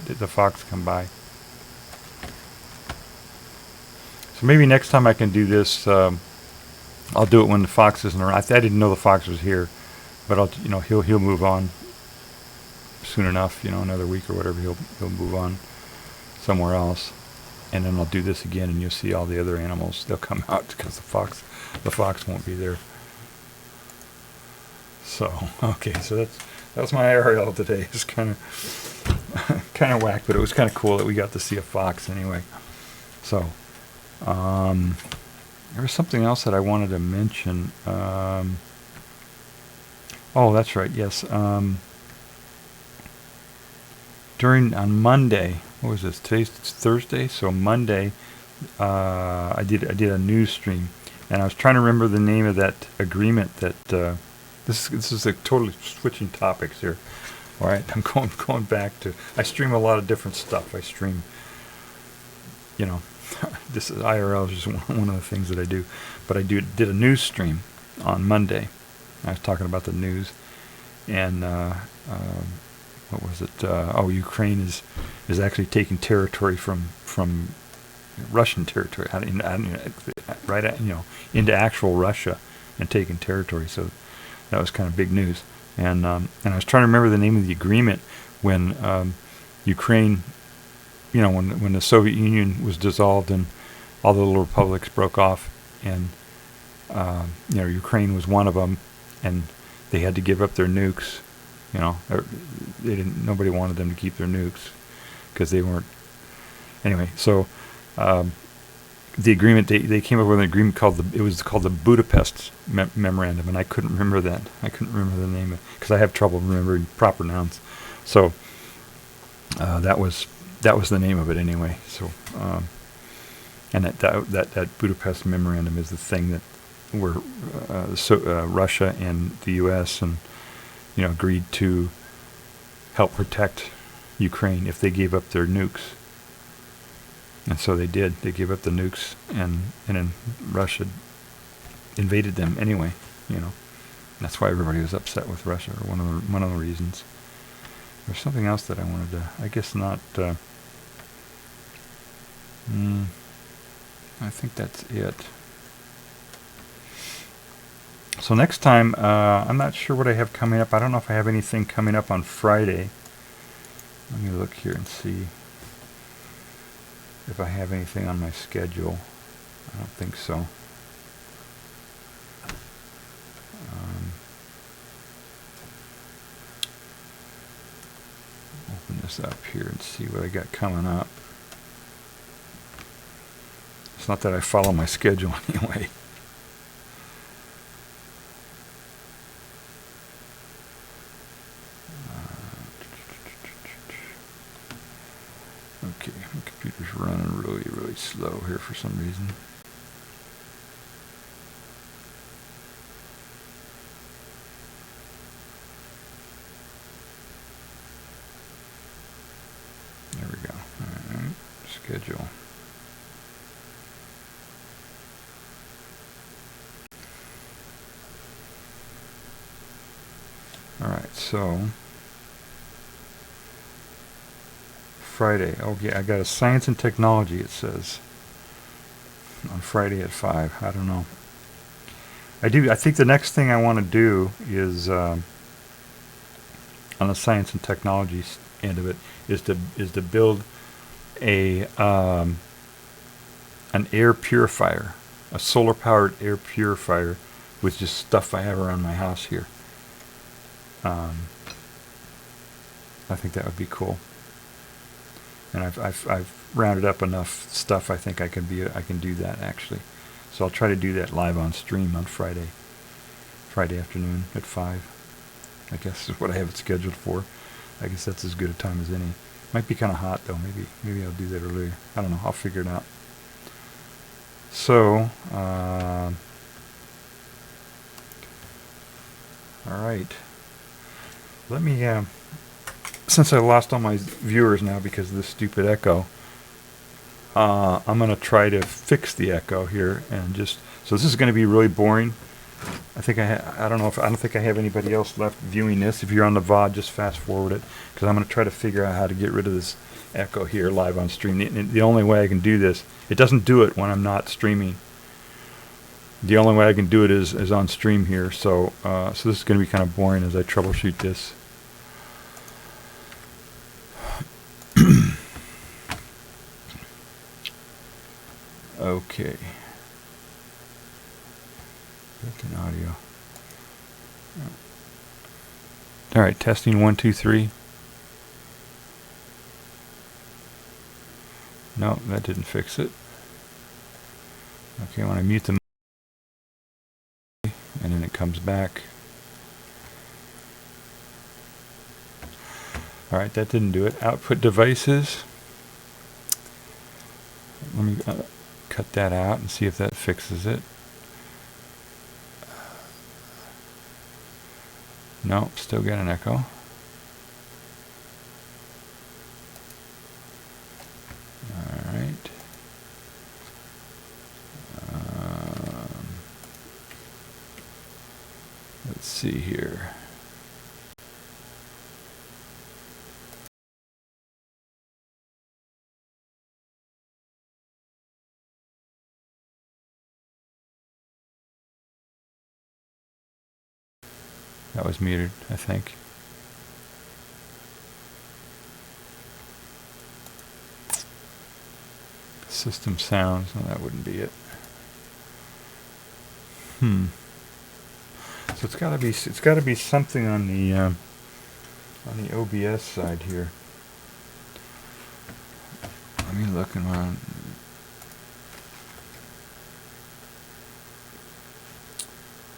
the fox come by. So maybe next time I can do this, I'll do it when the fox isn't around. I didn't know the fox was here, but he'll move on soon enough. Another week or whatever, he'll move on somewhere else, and then I'll do this again, and you'll see all the other animals. They'll come out because the fox won't be there. So okay, so that was my IRL today. It's kind of whack, but it was kind of cool that we got to see a fox anyway. So. There was something else that I wanted to mention. Oh, that's right. Yes. On Monday, what was this? Today's Thursday, so Monday, I did a news stream, and I was trying to remember the name of that agreement that. This is like totally switching topics here. All right, I'm going back to. I stream a lot of different stuff. I stream. This is IRL is just one of the things that I do, but I did a news stream on Monday. I was talking about the news, and what was it? Ukraine is actually taking territory from Russian territory, into actual Russia, and taking territory. So that was kind of big news. And I was trying to remember the name of the agreement when Ukraine. When the Soviet Union was dissolved and all the little republics broke off, and Ukraine was one of them, and they had to give up their nukes. Nobody wanted them to keep their nukes because they weren't. Anyway, so the agreement they came up with an agreement called the Budapest Memorandum, and I couldn't remember that. I couldn't remember the name because I have trouble remembering proper nouns. So that was the name of it anyway. So, and that Budapest Memorandum is the thing that where Russia and the U.S. and agreed to help protect Ukraine if they gave up their nukes. And so they did. They gave up the nukes, and then Russia invaded them anyway. You know, that's why everybody was upset with Russia. Or one of the reasons. There's something else that I wanted to. I guess not. I think that's it. So next time, I'm not sure what I have coming up. I don't know if I have anything coming up on Friday. Let me look here and see if I have anything on my schedule. I don't think so. Open this up here and see what I got coming up. It's not that I follow my schedule anyway. Okay, my computer's running really, really slow here for some reason. There we go. All right, schedule. All right, so Friday. Oh yeah, I got a science and technology, it says, on Friday at 5. I don't know. I think the next thing I want to do is on the science and technology end of it is to build a an air purifier, a solar powered air purifier with just stuff I have around my house here. I think that would be cool. And I've rounded up enough stuff. I think I can do that actually. So I'll try to do that live on stream on Friday afternoon at 5. I guess is what I have it scheduled for. I guess that's as good a time as any. Might be kind of hot though. Maybe I'll do that earlier. I don't know. I'll figure it out. So, all right. Let me. Since I lost all my viewers now because of this stupid echo, I'm going to try to fix the echo here and just. So this is going to be really boring. I think I don't think I have anybody else left viewing this. If you're on the VOD, just fast forward it because I'm going to try to figure out how to get rid of this echo here live on stream. The only way I can do this, it doesn't do it when I'm not streaming. The only way I can do it is on stream here. So this is going to be kind of boring as I troubleshoot this. Okay. Built-in audio. All right, testing 1, 2, 3. No, that didn't fix it. Okay, when I mute the mic, and then it comes back. All right, that didn't do it. Output devices. Let me cut that out and see if that fixes it. No, still got an echo. All right. Let's see here. That was muted, I think. System sounds, no, that wouldn't be it. So it's got to be something on the OBS side here. Let me look around.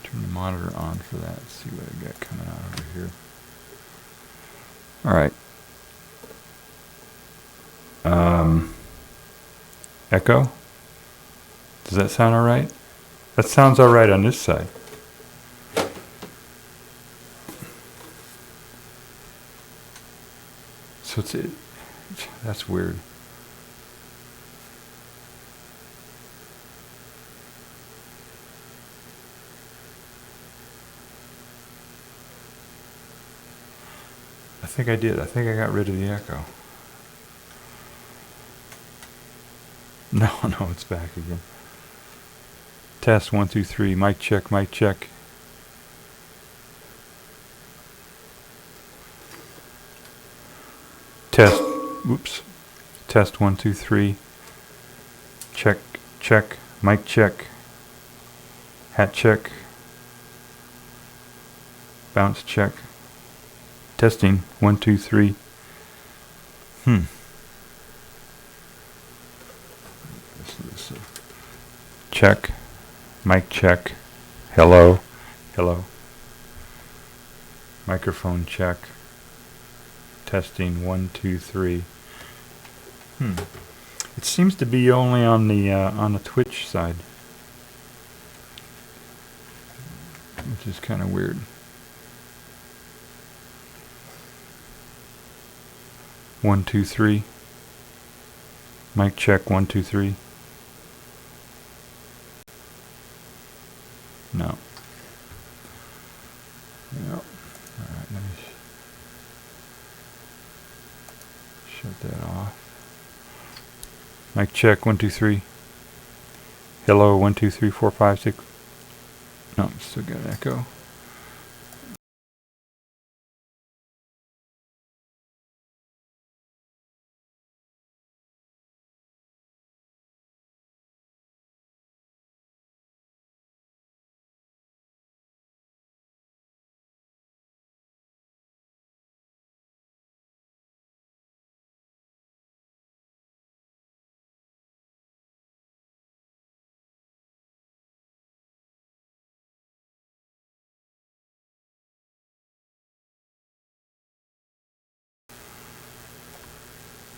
Turn the monitor on for that. See what I got coming out over here. All right. Echo. Does that sound all right? That sounds all right on this side. So that's weird. think I did. I think I got rid of the echo. No, it's back again. Test 1, 2, 3. Mic check, mic check. Test. Oops. Test 1, 2, 3. Check, check. Mic check. Hat check. Bounce check. Testing 1, 2, 3. Check. Mic check. Hello. Hello. Microphone check. Testing 1, 2, 3. It seems to be only on the Twitch side, which is kind of weird. 1, 2, 3. Mic check 1, 2, 3. No. Yep. Alright, let me shut that off. Mic check 1, 2, 3. Hello 1, 2, 3, 4, 5, 6. No, still got an echo.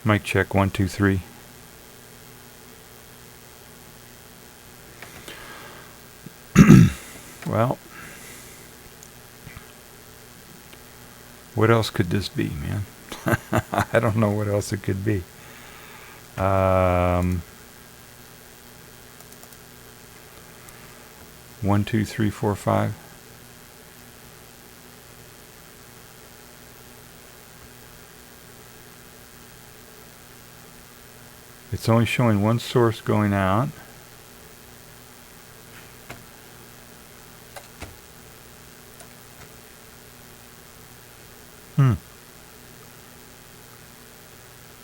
Mic check 1, 2, 3. Well, what else could this be, man? I don't know what else it could be. 1, 2, 3, 4, 5. It's only showing one source going out.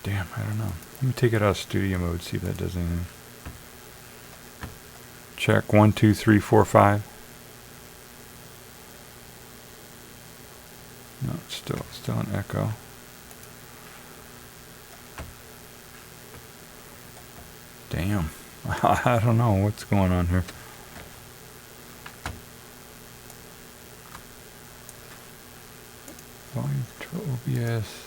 Damn, I don't know. Let me take it out of studio mode, see if that does anything. Check 1, 2, 3, 4, 5. No, it's still an echo. Damn. I don't know what's going on here. Volume control OBS.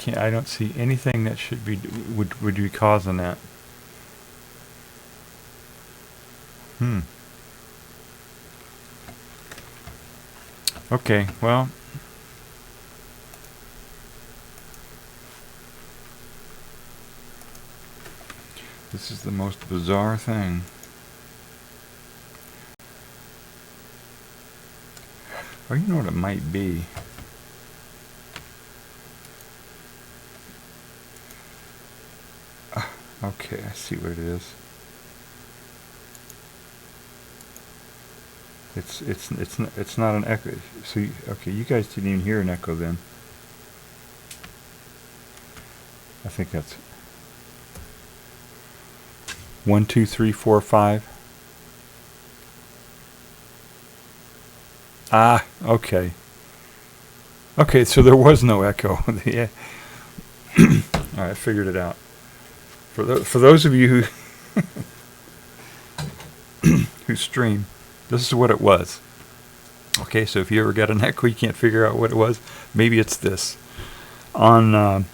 I don't see anything that should be would be causing that. Okay, well, this is the most bizarre thing. Oh, you know what it might be? Okay, I see what it is. It's not an echo. So okay, you guys didn't even hear an echo then. I think that's 1, 2, 3, 4, 5. Ah, okay. Okay, so there was no echo. Yeah. All right, I figured it out. For those of you who stream, this is what it was. Okay, so if you ever got an echo, you can't figure out what it was. Maybe it's this. On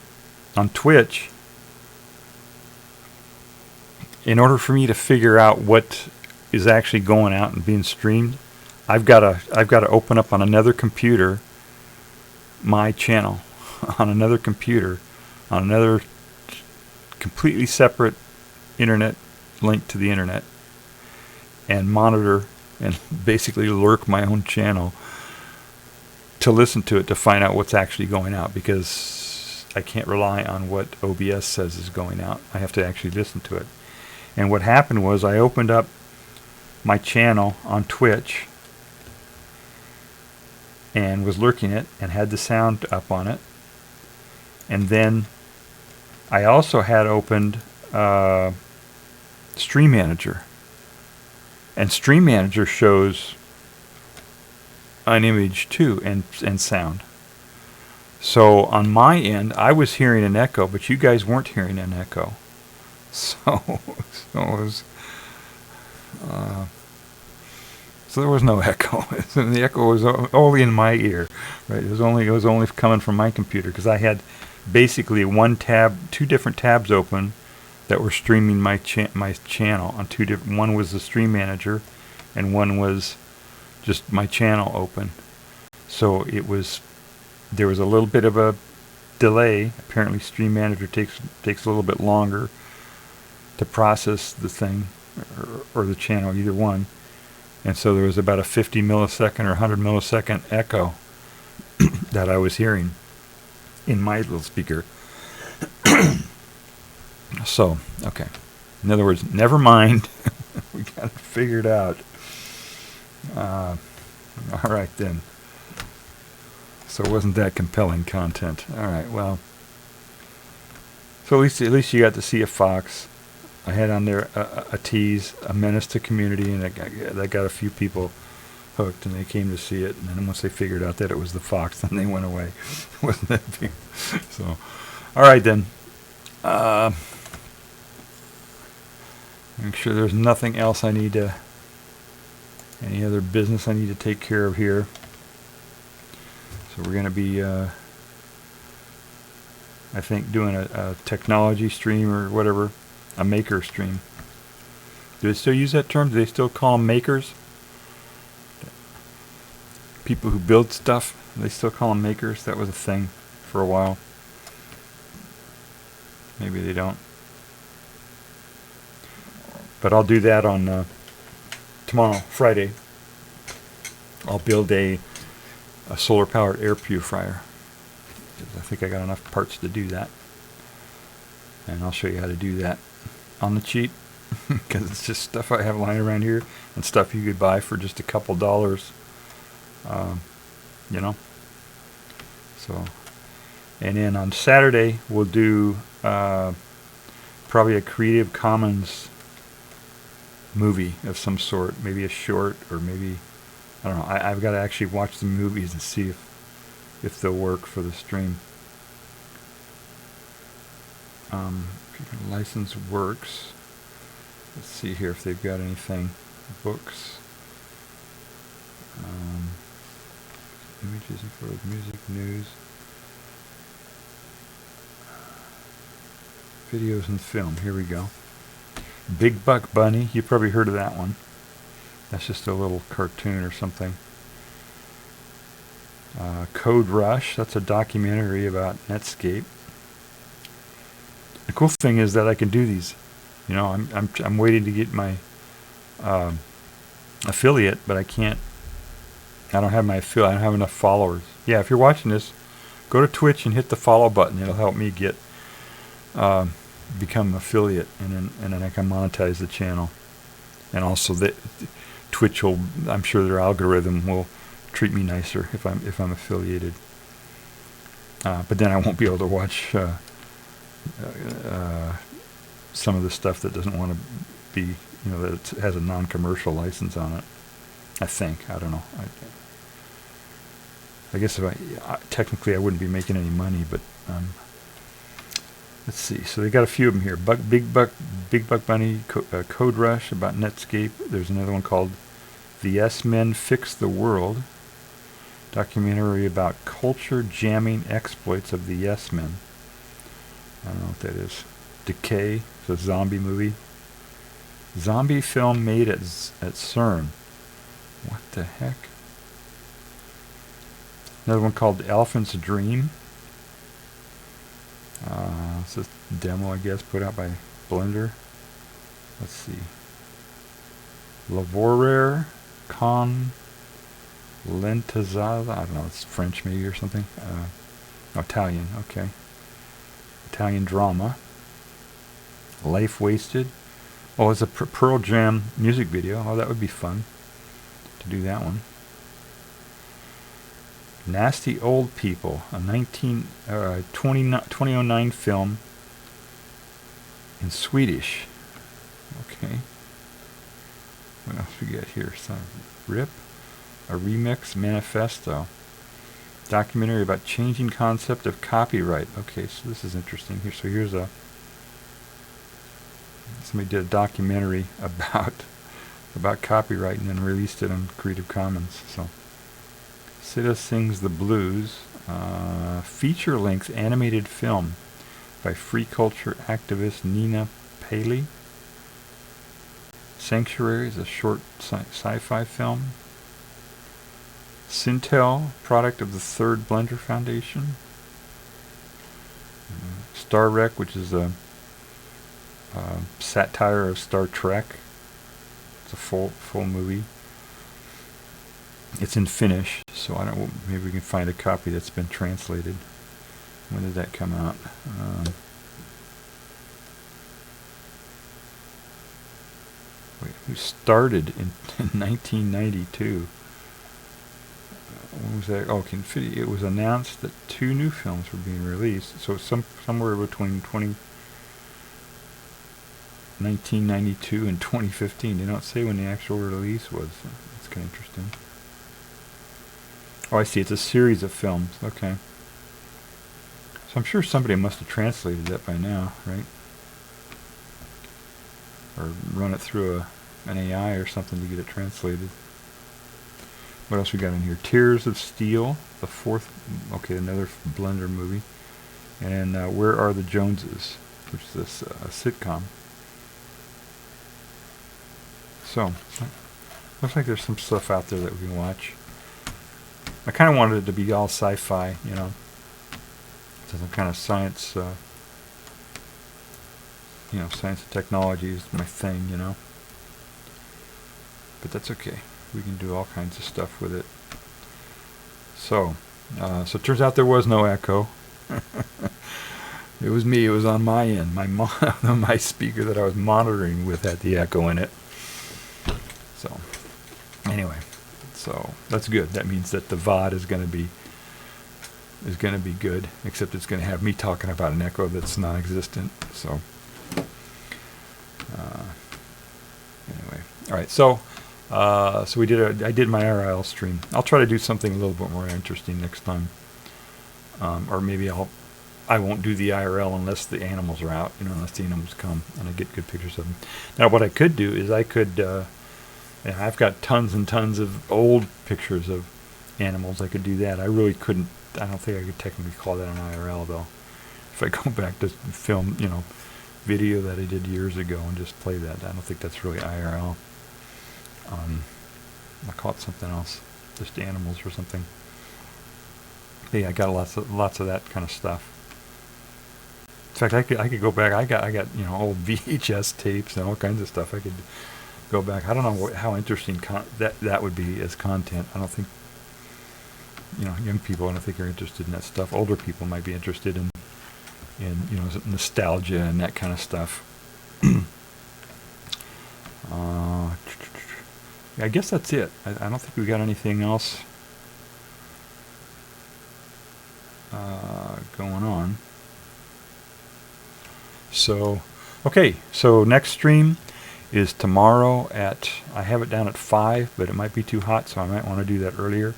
Twitch, in order for me to figure out what is actually going out and being streamed, I've got to open up on another computer my channel on another computer on another completely separate internet link to the internet and monitor and basically lurk my own channel to listen to it to find out what's actually going out, because I can't rely on what OBS says is going out. I have to actually listen to it. And what happened was I opened up my channel on Twitch and was lurking it and had the sound up on it. And then I also had opened Stream Manager. And Stream Manager shows an image too and sound. So on my end, I was hearing an echo, but you guys weren't hearing an echo. So there was no echo. The echo was only in my ear, right? It was only coming from my computer, because I had basically two different tabs open that were streaming my channel on two different. One was the Stream Manager, and one was just my channel open. So there was a little bit of a delay. Apparently, Stream Manager takes a little bit longer to process the thing or the channel, either one. And so there was about a 50 millisecond or 100 millisecond echo that I was hearing in my little speaker. So, okay. In other words, never mind. We got it figured out. All right, then. So it wasn't that compelling content. All right, well. So at least you got to see a fox. I had on there a tease, a menace to community, and that got a few people hooked, and they came to see it. And then once they figured out that it was the fox, then they went away. It wasn't that big. So, all right then. Make sure there's nothing else any other business I need to take care of here. So we're going to be, I think, doing a technology stream or whatever. A maker stream. Do they still use that term? Do they still call them makers? People who build stuff, they still call them makers? That was a thing for a while. Maybe they don't. But I'll do that on tomorrow, Friday. I'll build a solar-powered air purifier. I think I got enough parts to do that. And I'll show you how to do that on the cheap, because it's just stuff I have lying around here and stuff you could buy for just a couple dollars, you know. So, and then on Saturday we'll do probably a Creative Commons movie of some sort, maybe a short, or maybe, I don't know. I've got to actually watch the movies and see if they'll work for the stream. License works. Let's see here if they've got anything. Books. Images and photos, music, news. Videos and film. Here we go. Big Buck Bunny. You've probably heard of that one. That's just a little cartoon or something. Code Rush. That's a documentary about Netscape. The cool thing is that I can do these. You know, I'm waiting to get my affiliate, but I can't. I don't have my affiliate. I don't have enough followers. Yeah, if you're watching this, go to Twitch and hit the follow button. It'll help me get become an affiliate, and then I can monetize the channel. And also that Twitch will, I'm sure their algorithm will treat me nicer if I'm affiliated. But then I won't be able to watch some of the stuff that doesn't want to be, you know, that it has a non-commercial license on it. I think. I don't know. I guess technically I wouldn't be making any money, but let's see. So they got a few of them here. Big Buck Bunny, Code Rush about Netscape. There's another one called The Yes Men Fix the World, documentary about culture jamming exploits of the Yes Men. I don't know what that is. Decay. It's a zombie movie. Zombie film made at CERN. What the heck? Another one called Elephant's Dream. It's a demo, I guess, put out by Blender. Let's see. Lavorare Lentezada, I don't know, it's French maybe or something. No, Italian, okay. Italian drama. Life Wasted. Oh, it's a Pearl Jam music video. Oh, that would be fun to do that one. Nasty Old People, a 2009 film in Swedish. Okay. What else we got here? Some RIP, a remix manifesto. Documentary about changing concept of copyright. Okay, so this is interesting here. So here's somebody did a documentary about copyright and then released it on Creative Commons. So Sita Sings the Blues, feature-length animated film by free culture activist Nina Paley. Sanctuary is a short sci-fi film. Sintel, product of the Third Blender Foundation. Star Wreck, which is a satire of Star Trek. It's a full movie. It's in Finnish, so I don't. Maybe we can find a copy that's been translated. When did that come out? Who started in 1992? When was that? Oh, it was announced that 2 new films were being released. So somewhere between 1992 and 2015. They don't say when the actual release was. That's kind of interesting. Oh, I see. It's a series of films. Okay. So I'm sure somebody must have translated that by now, right? Or run it through an AI or something to get it translated. What else we got in here? Tears of Steel, the 4th. Okay, another Blender movie. And Where Are the Joneses, which is a sitcom. So, looks like there's some stuff out there that we can watch. I kind of wanted it to be all sci-fi, you know. Some kind of science, science and technology is my thing, you know. But that's okay. We can do all kinds of stuff with it. So it turns out there was no echo. It was me. It was on my end. My speaker that I was monitoring with had the echo in it. So, anyway, so that's good. That means that the VOD is going to be good, except it's going to have me talking about an echo that's non-existent. So, anyway, all right. So I did my IRL stream. I'll try to do something a little bit more interesting next time, or maybe I won't do the IRL unless the animals are out, unless the animals come and I get good pictures of them. Now, what I could do is I've got tons and tons of old pictures of animals. I could do that. I really couldn't. I don't think I could technically call that an IRL though. If I go back to film, video that I did years ago and just play that, I don't think that's really IRL. I call it something else, just animals or something. But yeah, I got lots of that kind of stuff. In fact, I could go back. I got old VHS tapes and all kinds of stuff. I could go back. I don't know how interesting that would be as content. I don't think young people, I don't think are interested in that stuff. Older people might be interested in nostalgia and that kind of stuff. I guess that's it. I don't think we got anything else going on. So, okay. So next stream is tomorrow I have it down at 5, but it might be too hot, so I might want to do that earlier.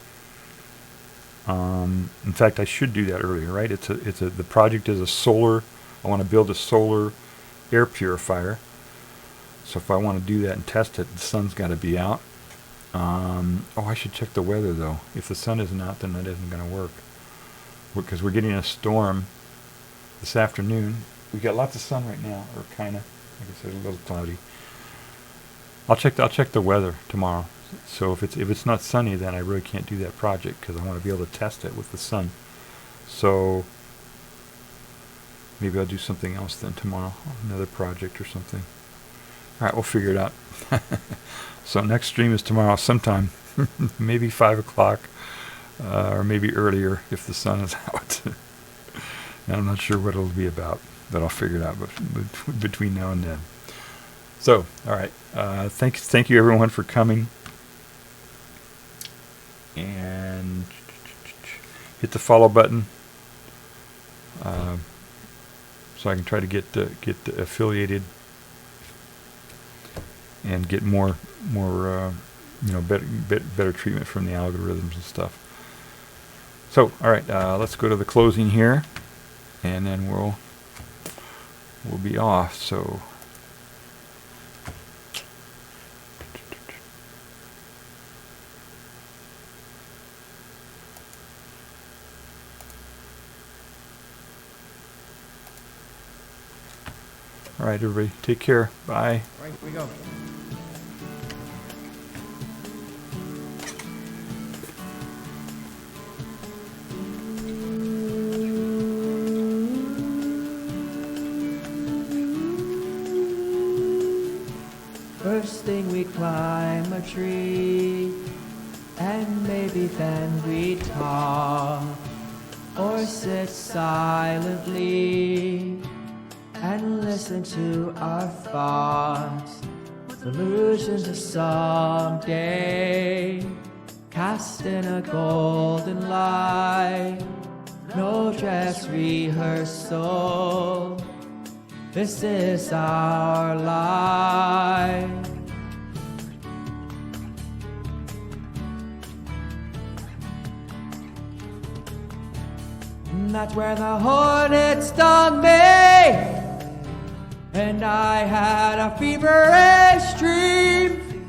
In fact, I should do that earlier, right? The project is a solar. I want to build a solar air purifier. So if I want to do that and test it, the sun's got to be out. I should check the weather though. If the sun isn't out, then that isn't going to work. Because we're getting a storm this afternoon. We got lots of sun right now, or kind of. Like I said, a little cloudy. I'll check the weather tomorrow. So if it's not sunny, then I really can't do that project because I want to be able to test it with the sun. So maybe I'll do something else then tomorrow, another project or something. All right, we'll figure it out. So next stream is tomorrow sometime. maybe 5 o'clock, or maybe earlier if the sun is out. And I'm not sure what it'll be about, but I'll figure it out between now and then. So, all right. Thank you everyone for coming. And hit the follow button, so I can try to get affiliated and get more better treatment from the algorithms and stuff. So, all right, let's go to the closing here, and then we'll be off. So. All right, everybody, take care. Bye. All right, here we go. First thing we'd climb a tree, and maybe then we'd talk, or sit silently and listen to our thoughts, illusions of someday, cast in a golden light, no dress rehearsal, this is our life. And that's where the hornet stung me, and I had a feverish dream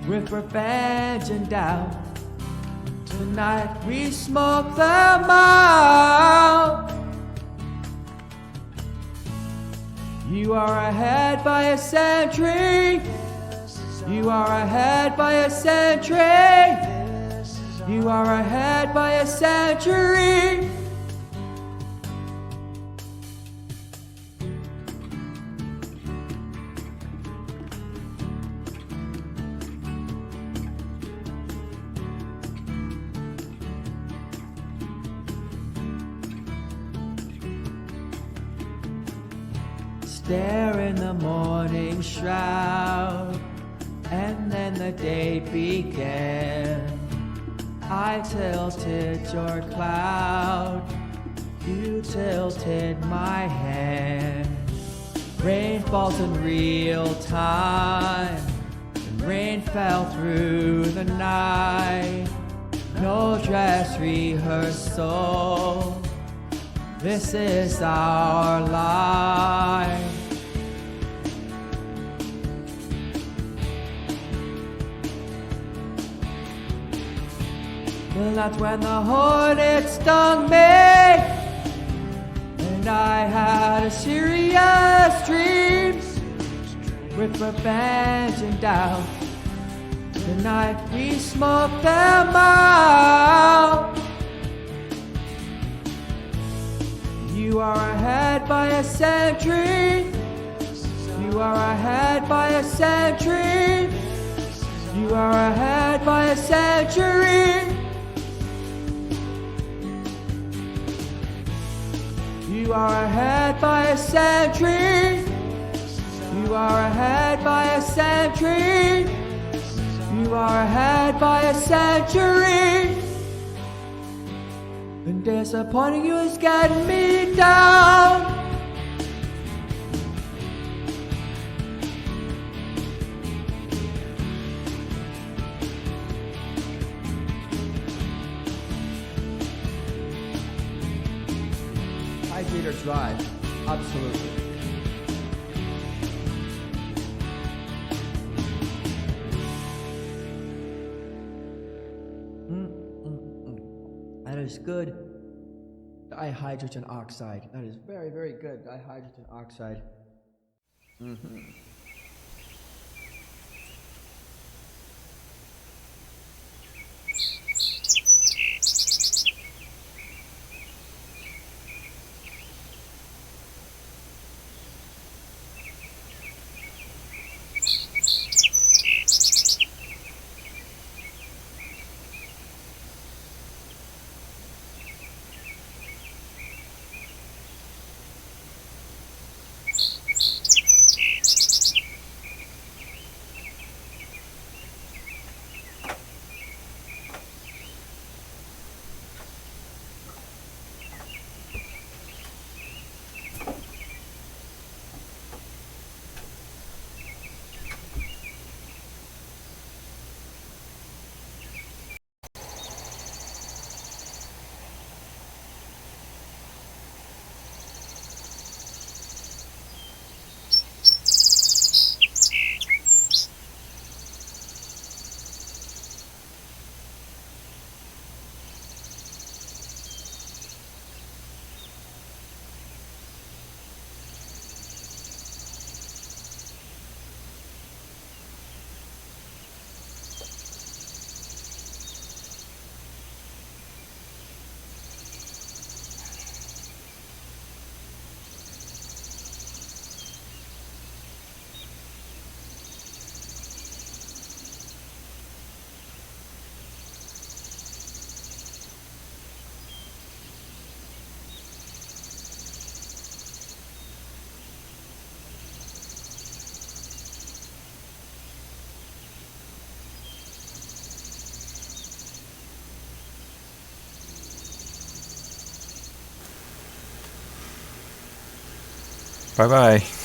with revenge and doubt. Tonight we smoke them out. You are ahead by a century. You are ahead by a century. You are ahead by a century. There in the morning shroud, and then the day began. I tilted your cloud, you tilted my hand. Rain falls in real time, and rain fell through the night. No dress rehearsal, this is our life. Well, that's when the hornet stung me, and I had a serious dream with revenge and doubt. Tonight we smoke them out. You are ahead by a century. You are ahead by a century. You are ahead by a century. You are ahead by a century. You are ahead by a century. You are ahead by a century. And disappointing you is getting me down. Hydrate or drive, absolutely. That is good. Dihydrogen oxide. That is very, very good. Dihydrogen oxide. Bye-bye.